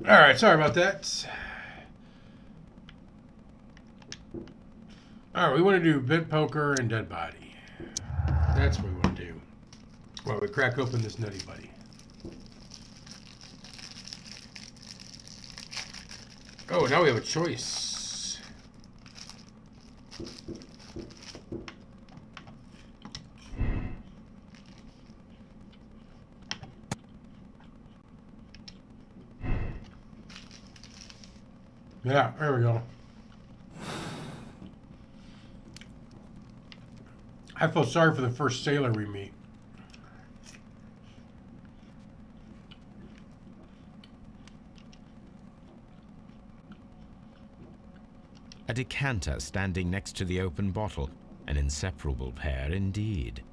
Alright, sorry about that. Alright, we want to do bit poker and dead body. That's what we want to do. While we crack open this nutty buddy. Oh, now we have a choice. Yeah, there we go. I feel sorry for the first sailor we meet. A decanter standing next to the open bottle. An inseparable pair indeed.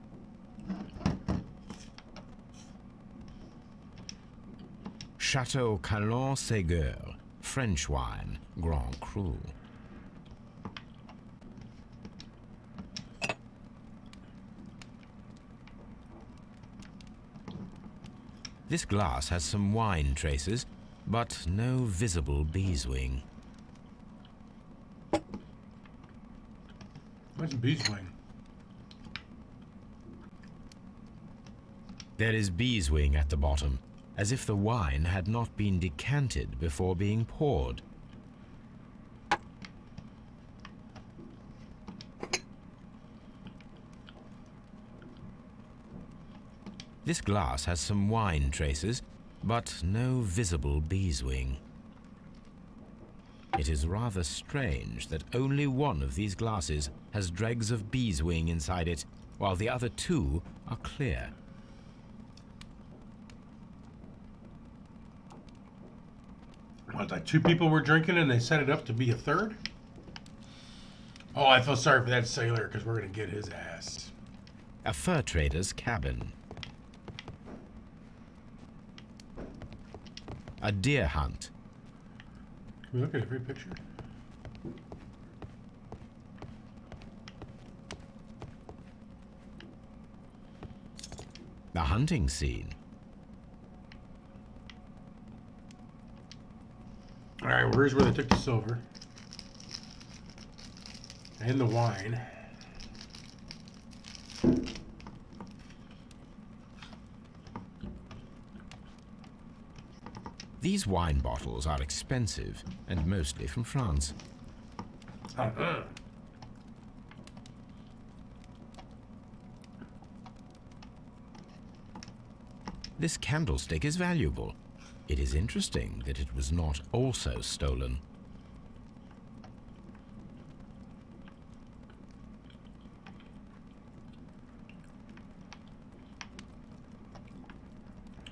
Chateau Calon Ségur, French wine, Grand Cru. This glass has some wine traces, but no visible beeswing. Where's the beeswing? There is beeswing at the bottom, as if the wine had not been decanted before being poured. This glass has some wine traces, but no visible beeswing. It is rather strange that only one of these glasses has dregs of beeswing inside it, while the other two are clear. What, like two people were drinking and they set it up to be a third? Oh, I feel sorry for that sailor because we're going to get his ass. A fur trader's cabin. A deer hunt. Can we look at every picture? The hunting scene. Alright, where's where they took the silver? And the wine. These wine bottles are expensive and mostly from France. This candlestick is valuable. It is interesting that it was not also stolen.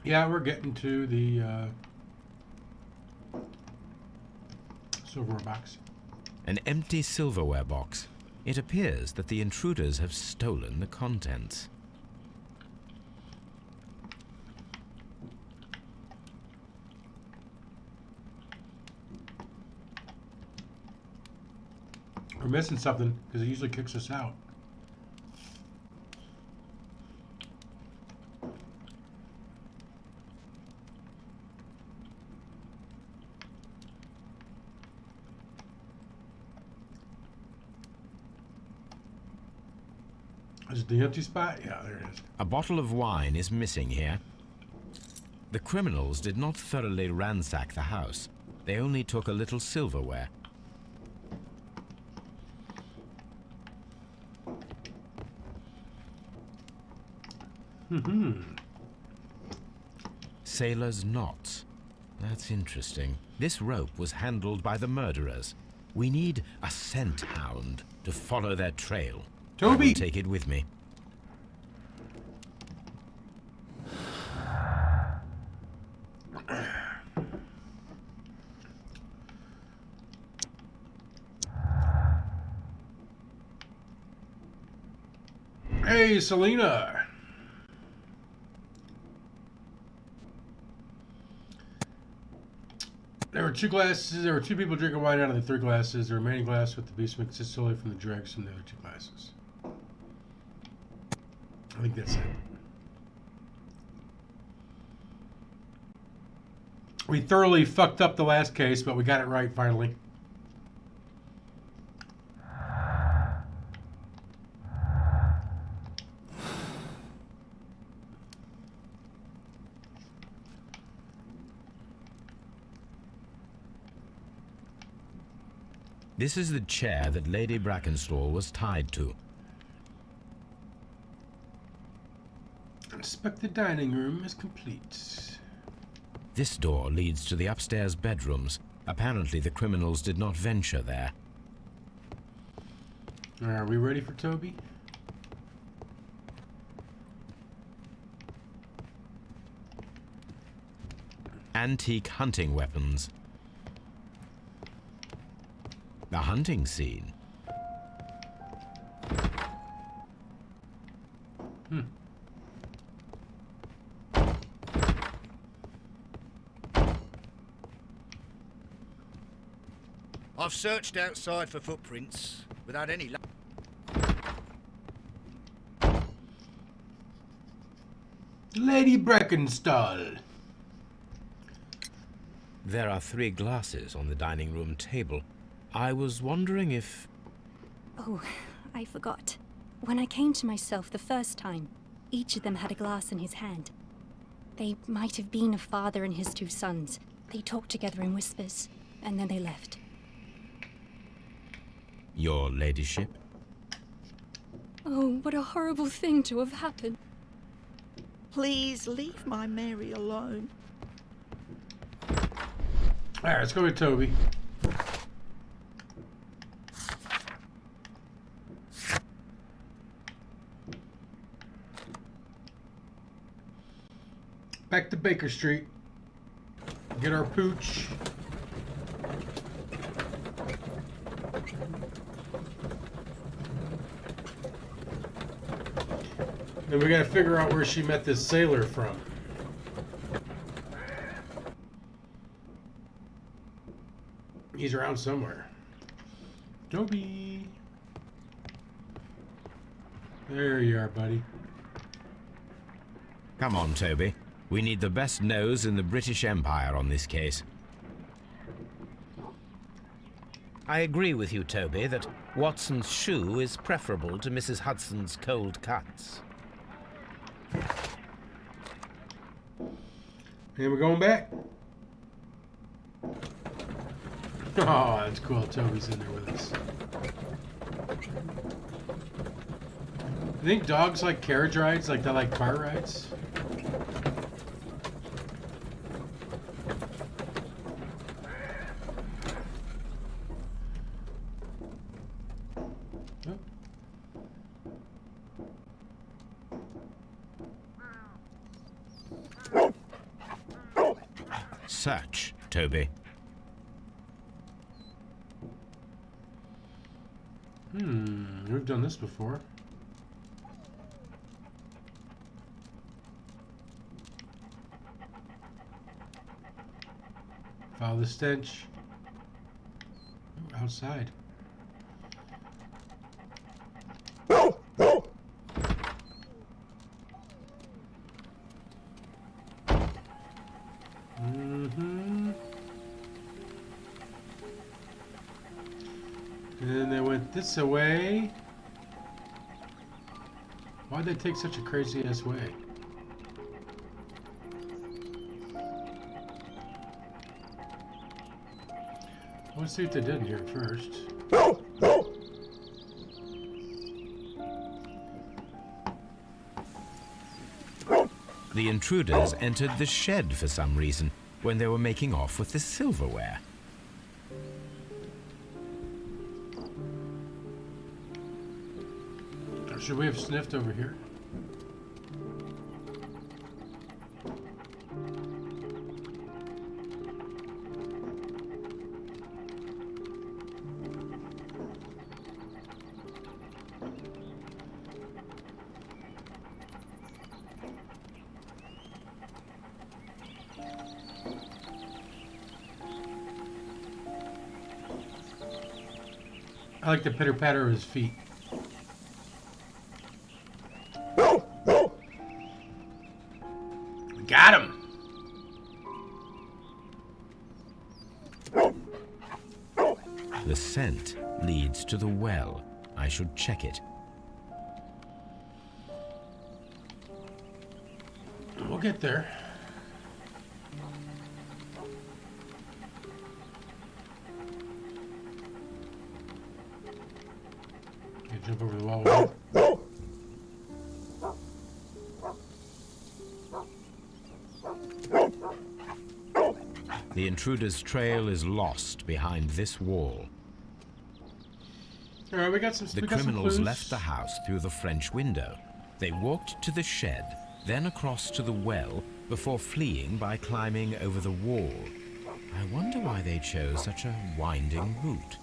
Yeah, we're getting to the silverware box. An empty silverware box. It appears that the intruders have stolen the contents. We're missing something because it usually kicks us out. Is it the empty spot? Yeah, there it is. A bottle of wine is missing here. The criminals did not thoroughly ransack the house. They only took a little silverware. Sailor's knots. That's interesting. This rope was handled by the murderers. We need a scent hound to follow their trail. Toby! I will take it with me. Hey, Selena! There were two people drinking wine out of the 3 glasses. The remaining glass with the beast consists solely from the dregs from the other 2 glasses. I think that's it. We thoroughly fucked up the last case, but we got it right finally. This is the chair that Lady Brackenstall was tied to. Inspect the dining room is complete. This door leads to the upstairs bedrooms. Apparently the criminals did not venture there. Are we ready for Toby? Antique hunting weapons. The hunting scene. I've searched outside for footprints without any luck. Lady Brackenstall. There are 3 glasses on the dining room table. I was wondering if... Oh, I forgot. When I came to myself the first time, each of them had a glass in his hand. They might have been a father and his 2 sons. They talked together in whispers, and then they left. Your ladyship? Oh, what a horrible thing to have happened. Please leave my Mary alone. Alright, let's go with Toby. Back to Baker Street. Get our pooch. Then we gotta figure out where she met this sailor from. He's around somewhere. Toby. There you are, buddy. Come on, Toby. We need the best nose in the British Empire on this case. I agree with you, Toby, that Watson's shoe is preferable to Mrs. Hudson's cold cuts. And we're going back. Oh, that's cool. Toby's in there with us. I think dogs like carriage rides, like they like car rides. Search, Toby. We've done this before. Follow the stench. Ooh, outside. And they went this way. Why'd they take such a crazy ass way? Let's see what they did here first. The intruders entered the shed for some reason when they were making off with the silverware. Should we have sniffed over here? I like the pitter-patter of his feet. We got him! The scent leads to the well. I should check it. We'll get there. Okay, jump over the wall. The intruder's trail is lost behind this wall. All right, we got some. The criminals left the house through the French window. They walked to the shed, then across to the well, before fleeing by climbing over the wall. I wonder why they chose such a winding route.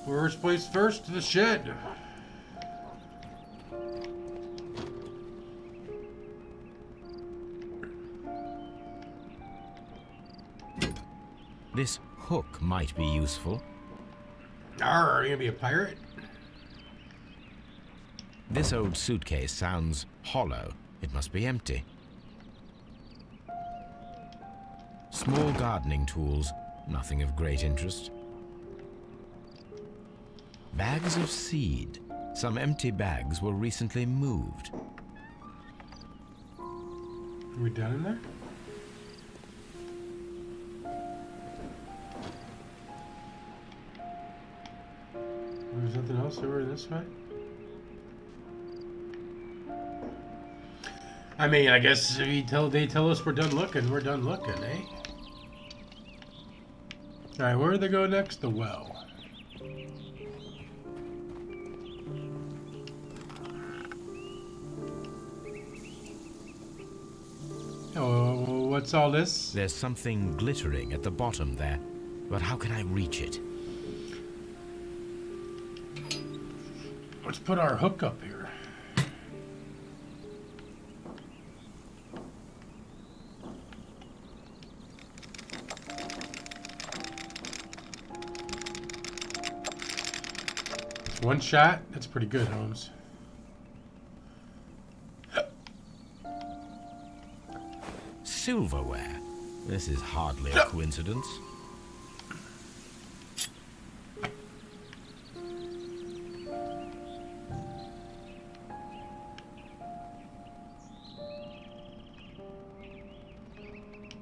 First place first to the shed. This hook might be useful. Arr, are you gonna be a pirate? This old suitcase sounds hollow. It must be empty. Small gardening tools, nothing of great interest. Bags of seed. Some empty bags were recently moved. Are we done in there? There's nothing else over this way? I mean, I guess if they tell us we're done looking, eh? Alright, where do they go next? The well. Oh, what's all this? There's something glittering at the bottom there, but how can I reach it? Let's put our hook up here. One shot? That's pretty good, Holmes. Silverware. This is hardly a coincidence.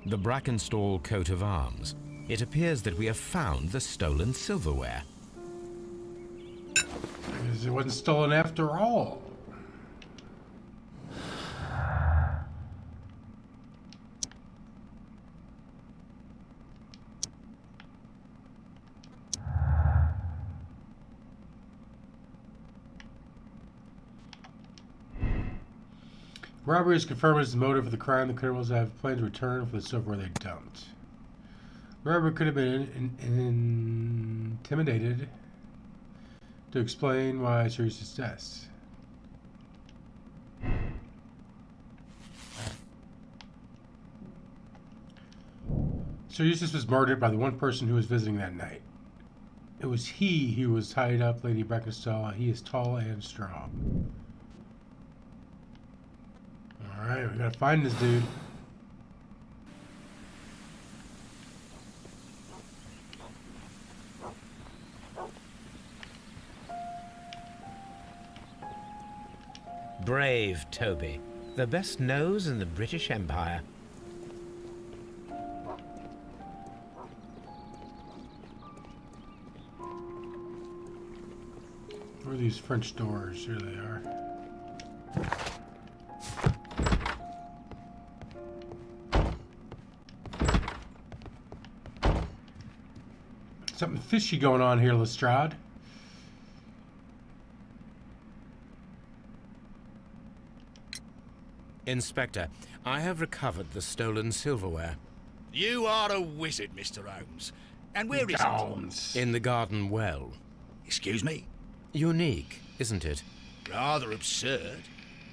The Brackenstall coat of arms. It appears that we have found the stolen silverware. Because it wasn't stolen after all. Robbery is confirmed as the motive of the crime. The criminals have planned to return for the silverware they dumped. Robbery could have been intimidated to explain why Sir Eustace's death. Sir Eustace was murdered by the one person who was visiting that night. It was he who was tied up, Lady Brackenstall. He is tall and strong. Alright, we gotta find this dude. Brave Toby. The best nose in the British Empire. Where are these French doors? Here they are. Something fishy going on here, Lestrade. Inspector, I have recovered the stolen silverware. You are a wizard, Mr. Holmes. And where is Holmes. In the garden well. it? Excuse me? Unique, isn't it? Rather absurd.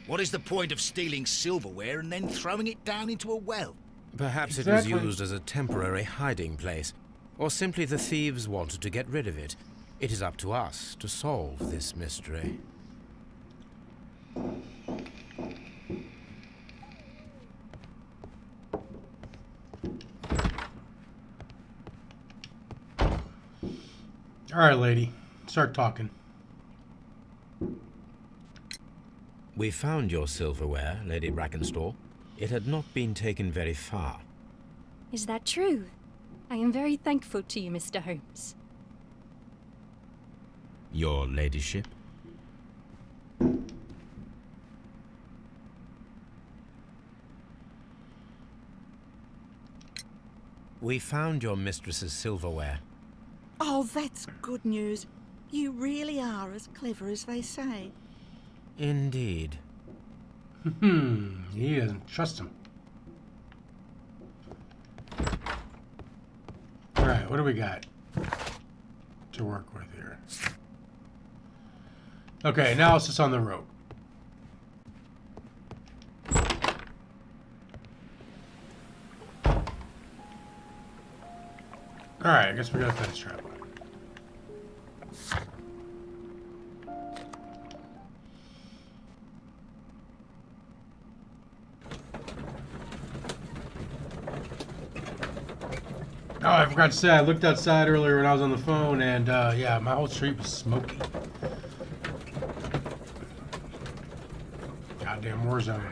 What is the point of stealing silverware and then throwing it down into a well? Perhaps Exactly. it was used as a temporary hiding place. Or simply the thieves wanted to get rid of it. It is up to us to solve this mystery. All right, lady. Start talking. We found your silverware, Lady Brackenstall. It had not been taken very far. Is that true? I am very thankful to you, Mr. Holmes. Your ladyship? We found your mistress's silverware. Oh, that's good news. You really are as clever as they say. Indeed. He doesn't trust him. Alright, what do we got to work with here? Okay, analysis on the rope. Alright, I guess we got that strap on. Oh, I forgot to say, I looked outside earlier when I was on the phone, and yeah, my whole street was smoky. Goddamn war zone.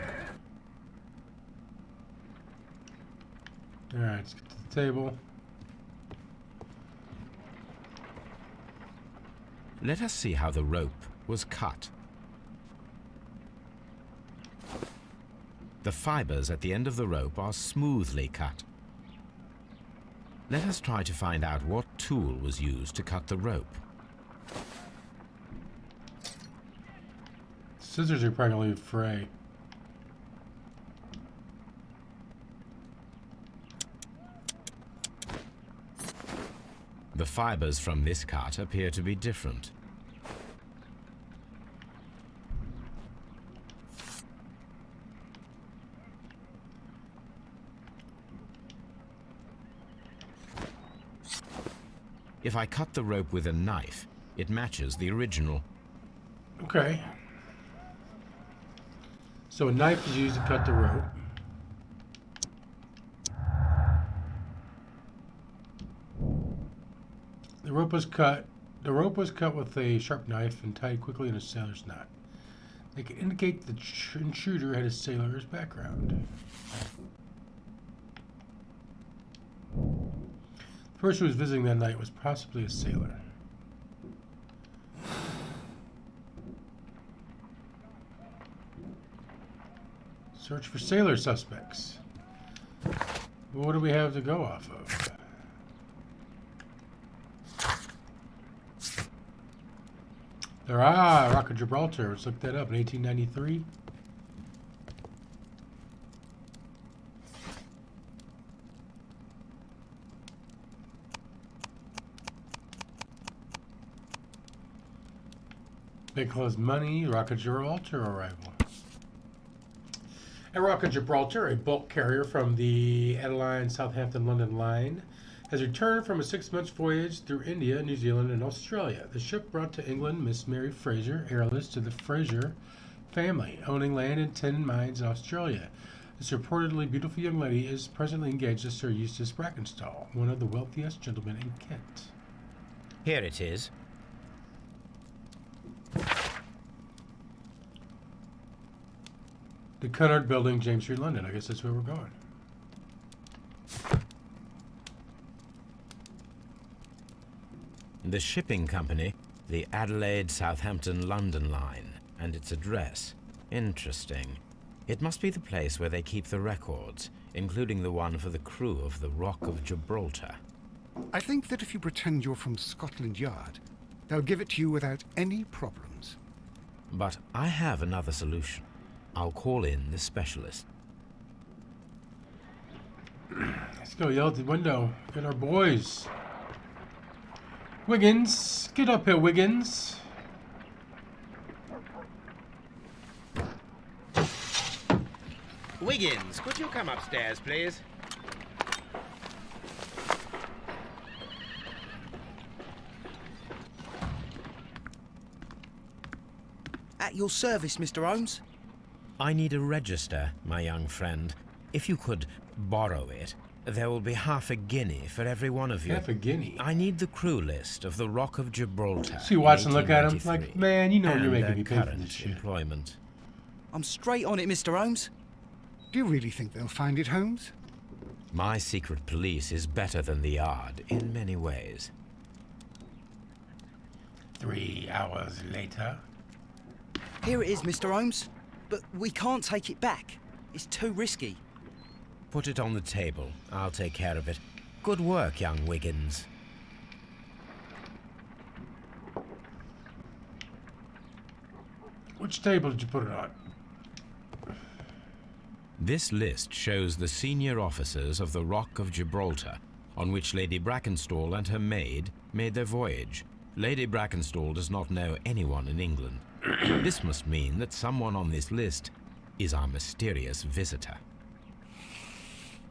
Alright, let's get to the table. Let us see how the rope was cut. The fibers at the end of the rope are smoothly cut. Let us try to find out what tool was used to cut the rope. Scissors are probably gonna leave fray. The fibers from this cut appear to be different. If I cut the rope with a knife, it matches the original. Okay. So a knife is used to cut the rope. The rope was cut. The rope was cut with a sharp knife and tied quickly in a sailor's knot. They could indicate the intruder had a sailor's background. The person who was visiting that night was possibly a sailor. Search for sailor suspects. What do we have to go off of? Rock of Gibraltar. Let's look that up in 1893. Big close money, Rock of Gibraltar arrival. At Rock of Gibraltar, a bulk carrier from the Adeline Southampton London line has returned from a 6-month voyage through India, New Zealand, and Australia. The ship brought to England Miss Mary Fraser, heiress to the Fraser family, owning land and 10 mines in Australia. This reportedly beautiful young lady is presently engaged to Sir Eustace Brackenstall, one of the wealthiest gentlemen in Kent. Here it is. The Cunard Building, James Street, London. I guess that's where we're going. The shipping company, the Adelaide Southampton London line, and its address. Interesting. It must be the place where they keep the records, including the one for the crew of the Rock of Gibraltar. I think that if you pretend you're from Scotland Yard, they'll give it to you without any problems. But I have another solution. I'll call in the specialist. Let's go yell at the window. Get our boys. Wiggins, get up here, Wiggins. Wiggins, could you come upstairs, please? At your service, Mr. Holmes. I need a register, my young friend. If you could borrow it, There will be half a guinea for every one of you. Half a guinea. I need the crew list of the Rock of Gibraltar. See Watson look at him like, man, you know you're making me pay for current this shit. employment. I'm straight on it, Mr. Holmes. Do you really think they'll find it, Holmes? My secret police is better than the Yard in many ways. 3 hours later. Here it is, Mr. Holmes. But we can't take it back. It's too risky. Put it on the table. I'll take care of it. Good work, young Wiggins. Which table did you put it on? This list shows the senior officers of the Rock of Gibraltar, on which Lady Brackenstall and her maid made their voyage. Lady Brackenstall does not know anyone in England. This must mean that someone on this list is our mysterious visitor.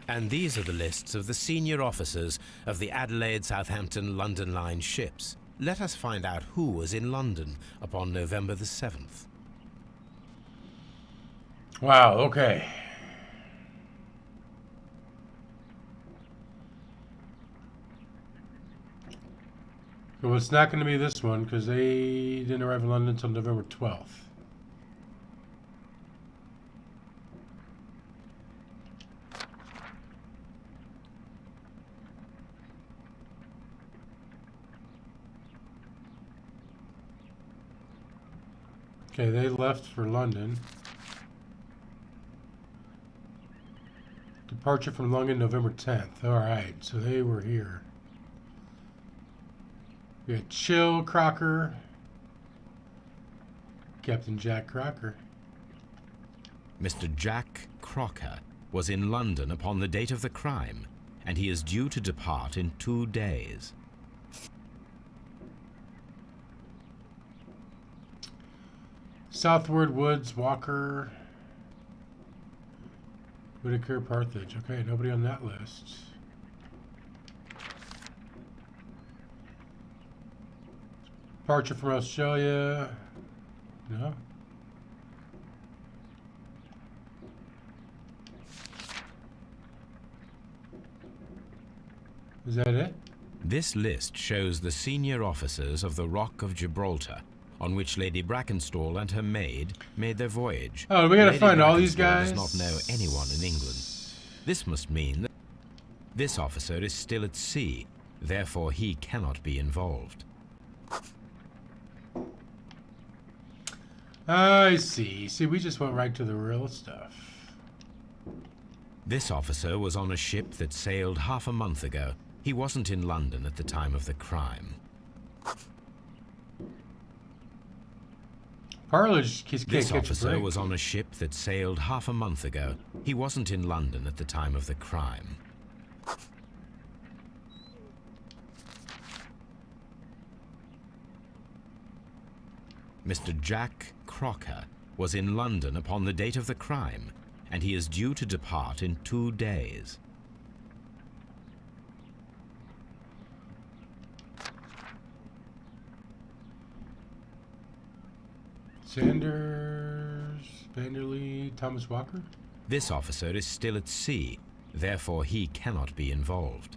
And these are the lists of the senior officers of the Adelaide, Southampton, London Line ships. Let us find out who was in London upon November the 7th. Wow, okay. So it's not going to be this one because they didn't arrive in London until November 12th. Okay, they left for London. Departure from London November 10th. Alright, so they were here. We had Chill Crocker. Captain Jack Crocker. Mr. Jack Crocker was in London upon the date of the crime, and he is due to depart in 2 days. Southward Woods, Walker, Whitaker, Partridge. Okay, nobody on that list. Departure from Australia. No. Is that it? This list shows the senior officers of the Rock of Gibraltar, on which Lady Brackenstall and her maid made their voyage. Oh, we gotta Lady find all these Brackenstall guys? does not know anyone in England. This must mean that this officer is still at sea, therefore he cannot be involved. I see. See, we just went right to the real stuff. This officer was on a ship that sailed half a month ago. He wasn't in London at the time of the crime. Parlage can't This catch a officer break. was on a ship that sailed half a month ago. He wasn't in London at the time of the crime. Mr. Jack Crocker was in London upon the date of the crime, and he is due to depart in 2 days. Sanders, Vanderlei, Thomas Walker? This officer is still at sea, therefore he cannot be involved.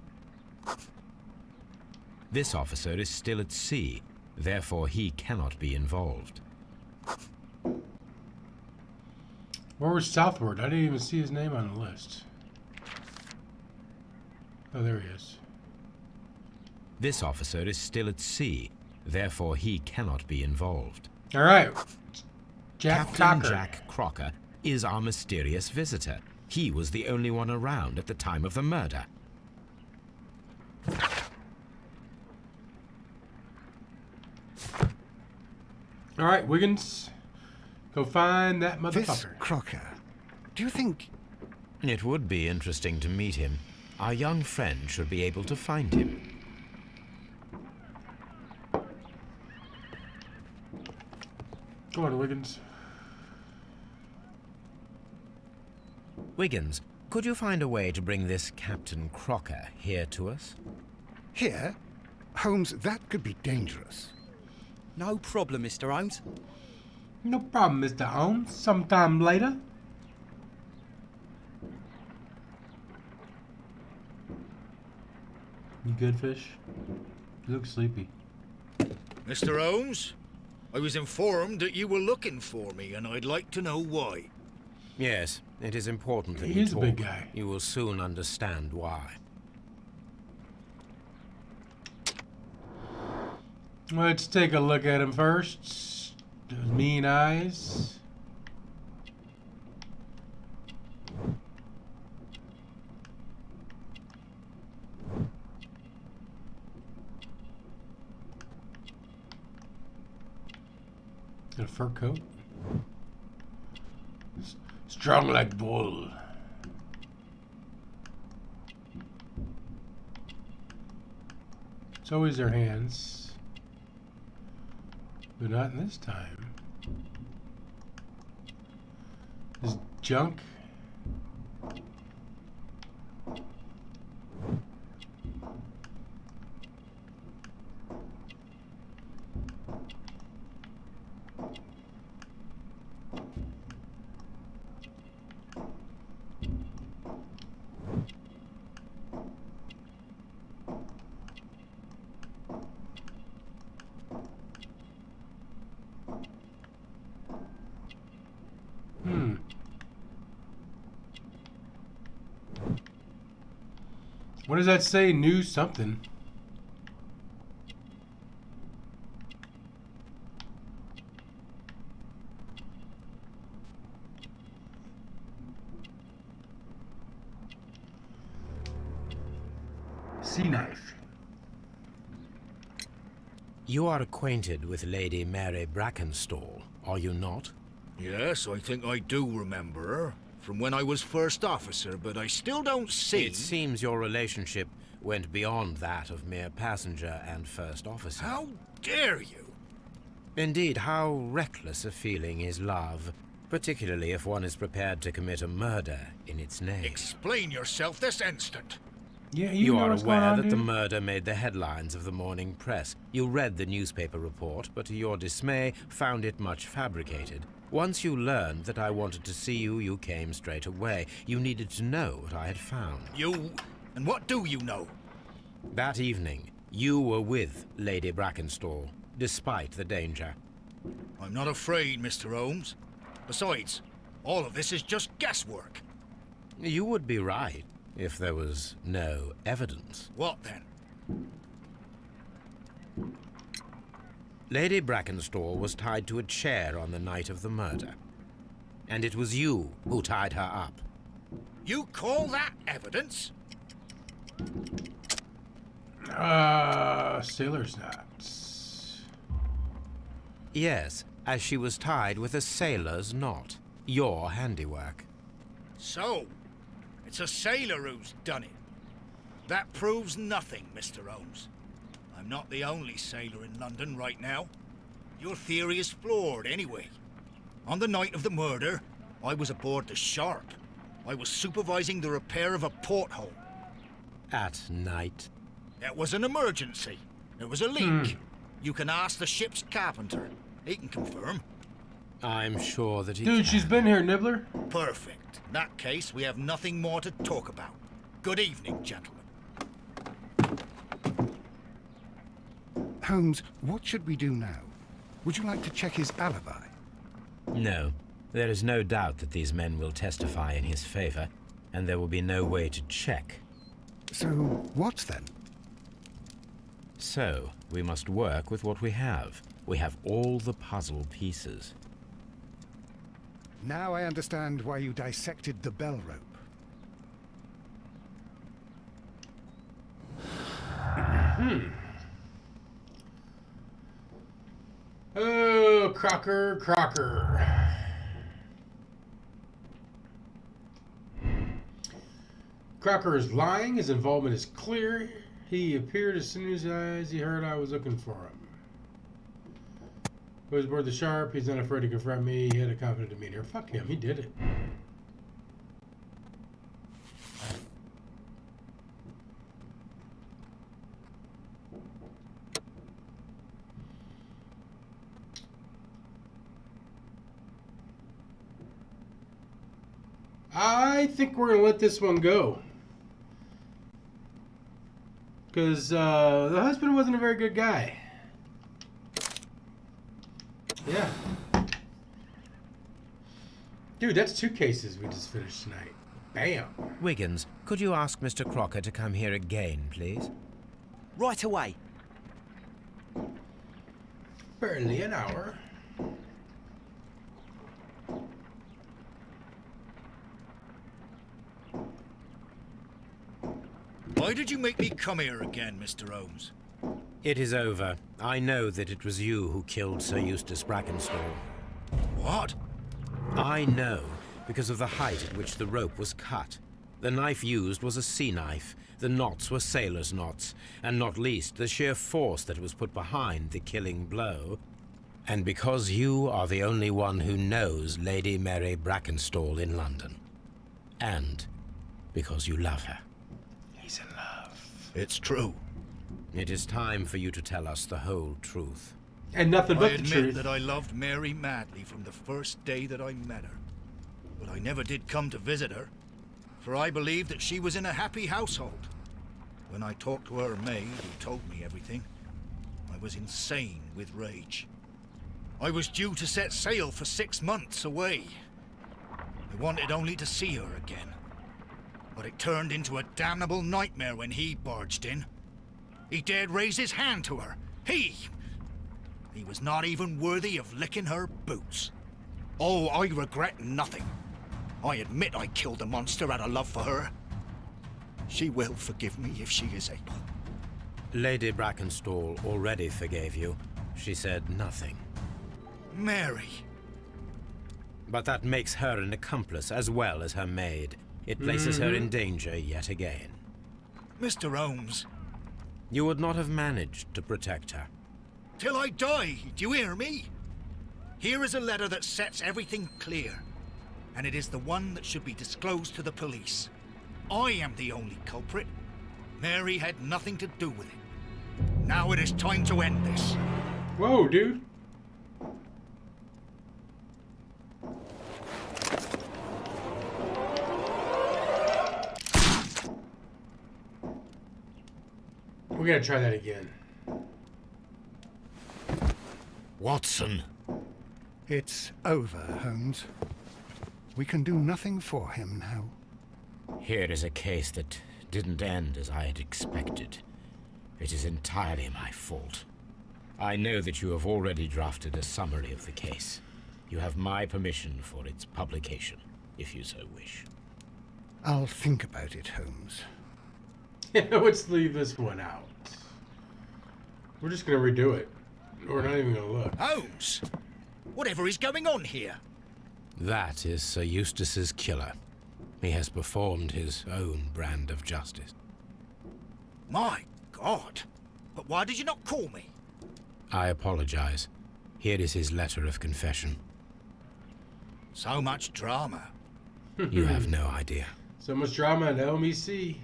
This officer is still at sea, therefore he cannot be involved. Where was Southward? I didn't even see his name on the list. Oh, there he is. This officer is still at sea, therefore he cannot be involved. All right. Jack Captain Crocker. Jack Crocker is our mysterious visitor. He was the only one around at the time of the murder. All right, Wiggins. Go find that This motherfucker. Crocker, do you think... It would be interesting to meet him. Our young friend should be able to find him. Go on, Wiggins. Wiggins, could you find a way to bring this Captain Crocker here to us? Here? Holmes, that could be dangerous. No problem, Mr. Holmes. No problem, Mr. Holmes. Sometime later. You good, Fish? You look sleepy. Mr. Holmes, I was informed that you were looking for me, and I'd like to know why. Yes, it is important that He's you a talk. big guy. You will soon understand why. Let's take a look at him first. Those mean eyes. Got a fur coat. Strong like bull. It's always their hands. But not this time. This junk. What does that say? New something. Sea knife. You are acquainted with Lady Mary Brackenstall, are you not? Yes, I think I do remember her. From when I was first officer, but I still don't see... It seems your relationship went beyond that of mere passenger and first officer. How dare you? Indeed, how reckless a feeling is love, particularly if one is prepared to commit a murder in its name. Explain yourself this instant. Yeah, You know are what's going aware on, that the dude? murder made the headlines of the morning press. You read the newspaper report, but to your dismay, found it much fabricated. Once you learned that I wanted to see you, you came straight away. You needed to know what I had found. You... and what do you know? That evening, you were with Lady Brackenstall, despite the danger. I'm not afraid, Mr. Holmes. Besides, all of this is just guesswork. You would be right, if there was no evidence. What then? Lady Brackenstall was tied to a chair on the night of the murder. And it was you who tied her up. You call that evidence? Sailor's knots. Yes, as she was tied with a sailor's knot. Your handiwork. So, it's a sailor who's done it. That proves nothing, Mr. Holmes. I'm not the only sailor in London right now. Your theory is flawed anyway. On the night of the murder, I was aboard the Shark. I was supervising the repair of a porthole. At night? It was an emergency. There was a leak. You can ask the ship's carpenter. He can confirm. I'm sure that he Dude, can. she's been here, Nibbler. Perfect. In that case, we have nothing more to talk about. Good evening, gentlemen. Holmes, what should we do now? Would you like to check his alibi? No. There is no doubt that these men will testify in his favor, and there will be no way to check. So, what then? So, we must work with what we have. We have all the puzzle pieces. Now I understand why you dissected the bell rope. Oh, Crocker. Crocker is lying. His involvement is clear. He appeared as soon as he heard I was looking for him. He was aboard the Sharp. He's not afraid to confront me. He had a confident demeanor. Fuck him. He did it. I think we're going to let this one go. Because the husband wasn't a very good guy. Yeah. Dude, that's 2 cases we just finished tonight. Bam. Wiggins, could you ask Mr. Crocker to come here again, please? Right away. Barely an hour. Why did you make me come here again, Mr. Holmes? It is over. I know that it was you who killed Sir Eustace Brackenstall. What? I know, because of the height at which the rope was cut. The knife used was a sea knife. The knots were sailor's knots, and not least the sheer force that was put behind the killing blow. And because you are the only one who knows Lady Mary Brackenstall in London. And because you love her. He's in love. It's true. It is time for you to tell us the whole truth. And nothing I but the admit truth. that I loved Mary madly from the first day that I met her. But I never did come to visit her, for I believed that she was in a happy household. When I talked to her maid, who told me everything, I was insane with rage. I was due to set sail for 6 months away. I wanted only to see her again. But it turned into a damnable nightmare when he barged in. He dared raise his hand to her. He was not even worthy of licking her boots. Oh, I regret nothing. I admit I killed the monster out of love for her. She will forgive me if she is able. Lady Brackenstall already forgave you. She said nothing. Mary. But that makes her an accomplice as well as her maid. It places her in danger yet again. Mr. Holmes. You would not have managed to protect her. Till I die, do you hear me? Here is a letter that sets everything clear. And it is the one that should be disclosed to the police. I am the only culprit. Mary had nothing to do with it. Now it is time to end this. Whoa, dude. We gotta try that again. Watson. It's over, Holmes. We can do nothing for him now. Here is a case that didn't end as I had expected. It is entirely my fault. I know that you have already drafted a summary of the case. You have my permission for its publication, if you so wish. I'll think about it, Holmes. Let's leave this one out. We're just gonna redo it. We're not even gonna look. Holmes! Whatever is going on here? That is Sir Eustace's killer. He has performed his own brand of justice. My God! But why did you not call me? I apologize. Here is his letter of confession. So much drama. You have no idea. So much drama in LMEC.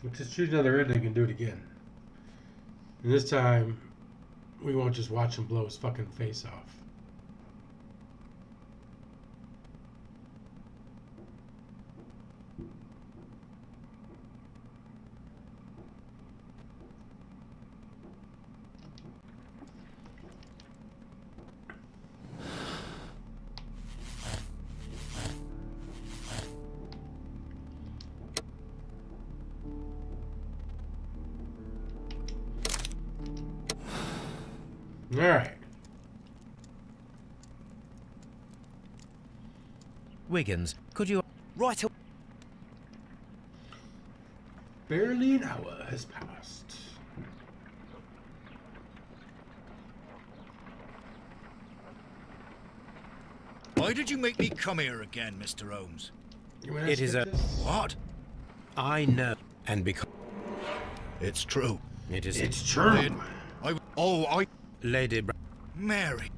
Let's just choose another ending and do it again. And this time, we won't just watch him blow his fucking face off. All right. Wiggins, could you... Right away. Barely an hour has passed. Why did you make me come here again, Mr. Holmes? It is a... What? I know, and because... It's true. It is... It's true. Lady Mary.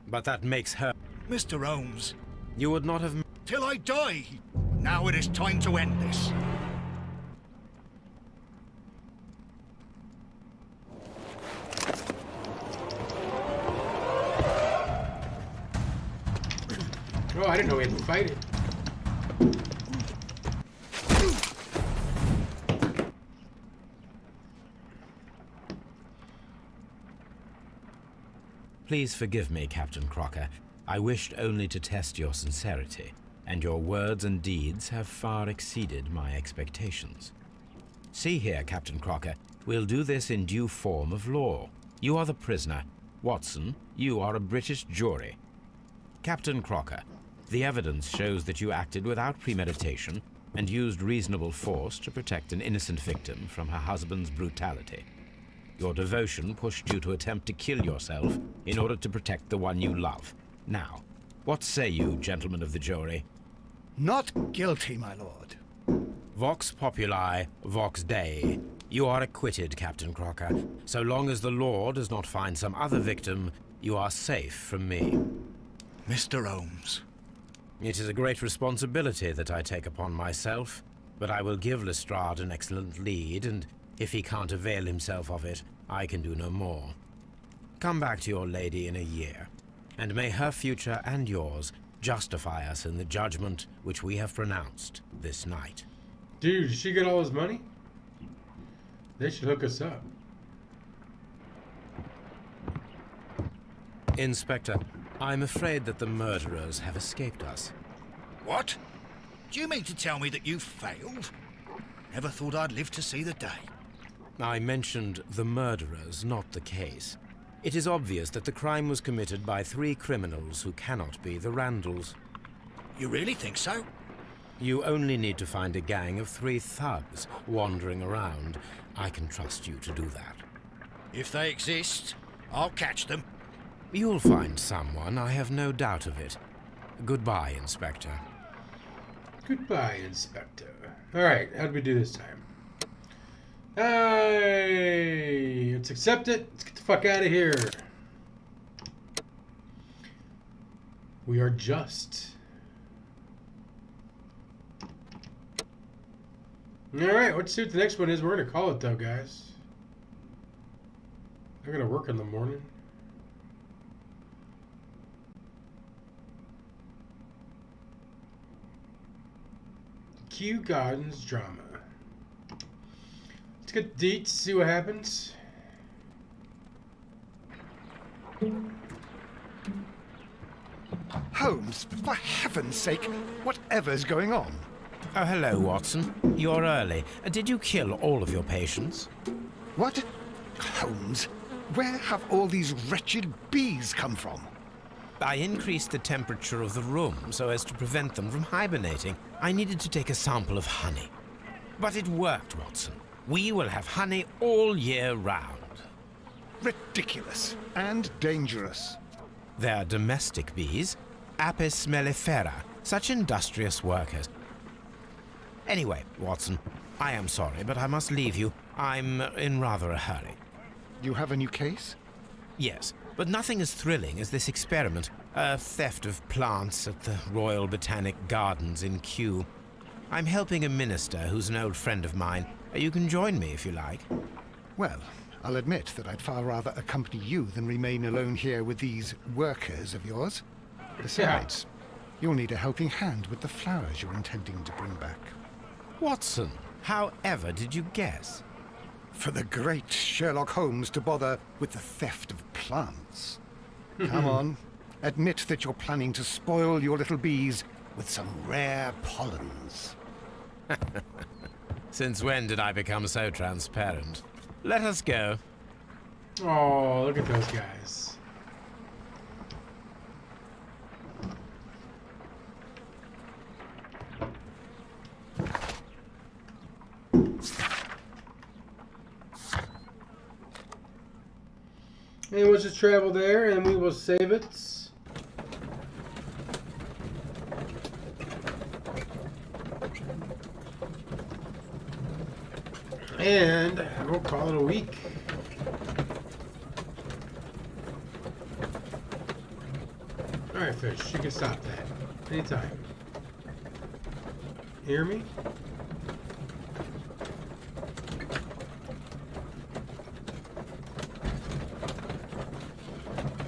But that makes her... Mr. Holmes. You would not have... Till I die. Now it is time to end this. I didn't know we had to fight it. Please forgive me, Captain Crocker. I wished only to test your sincerity, and your words and deeds have far exceeded my expectations. See here, Captain Crocker, we'll do this in due form of law. You are the prisoner. Watson, you are a British jury. Captain Crocker, the evidence shows that you acted without premeditation and used reasonable force to protect an innocent victim from her husband's brutality. Your devotion pushed you to attempt to kill yourself in order to protect the one you love. Now, what say you, gentlemen of the jury? Not guilty, my lord. Vox populi, vox Dei. You are acquitted, Captain Crocker. So long as the law does not find some other victim, you are safe from me. Mr. Holmes. It is a great responsibility that I take upon myself, but I will give Lestrade an excellent lead, and if he can't avail himself of it, I can do no more. Come back to your lady in a year, and may her future and yours justify us in the judgment which we have pronounced this night. Dude, did she get all his money? They should hook us up. Inspector, I'm afraid that the murderers have escaped us. What? Do you mean to tell me that you failed? Never thought I'd live to see the day. I mentioned the murderers, not the case. It is obvious that the crime was committed by 3 criminals who cannot be the Randalls. You really think so? You only need to find a gang of 3 thugs wandering around. I can trust you to do that. If they exist, I'll catch them. You'll find someone, I have no doubt of it. Goodbye, Inspector. Goodbye, Inspector. Alright, how'd we do this time? Hey, let's accept it. Let's get the fuck out of here. We are just. Alright, let's see what the next one is. We're going to call it, though, guys. I gotta work in the morning. Kew Gardens drama. Let's get the deets, see what happens. Holmes, for heaven's sake, whatever's going on? Oh, hello, Watson. You're early. Did you kill all of your patients? What? Holmes, where have all these wretched bees come from? I increased the temperature of the room so as to prevent them from hibernating. I needed to take a sample of honey. But it worked, Watson. We will have honey all year round. Ridiculous and dangerous. They're domestic bees, Apis mellifera, such industrious workers. Anyway, Watson, I am sorry, but I must leave you. I'm in rather a hurry. You have a new case? Yes, but nothing as thrilling as this experiment. A theft of plants at the Royal Botanic Gardens in Kew. I'm helping a minister who's an old friend of mine. You can join me if you like. Well, I'll admit that I'd far rather accompany you than remain alone here with these workers of yours. Besides, you'll need a helping hand with the flowers you're intending to bring back. Watson, however did you guess? For the great Sherlock Holmes to bother with the theft of plants. Come on, admit that you're planning to spoil your little bees with some rare pollens. Since when did I become so transparent? Let us go. Oh, look at those guys. And we'll just travel there and we will save it. And we'll call it a week. Alright, fish, you can stop that. Anytime. Hear me?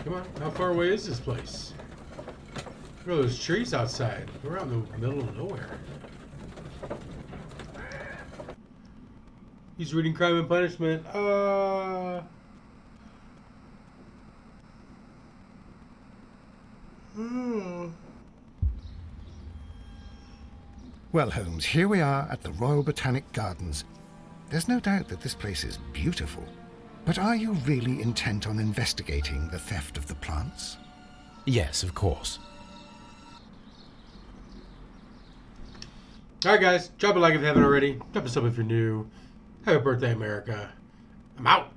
Come on, how far away is this place? Look at those trees outside. We're out in the middle of nowhere. He's reading Crime and Punishment. Well, Holmes, here we are at the Royal Botanic Gardens. There's no doubt that this place is beautiful. But are you really intent on investigating the theft of the plants? Yes, of course. Alright guys, drop a like if you haven't already. Drop a sub if you're new. Happy birthday, America. I'm out.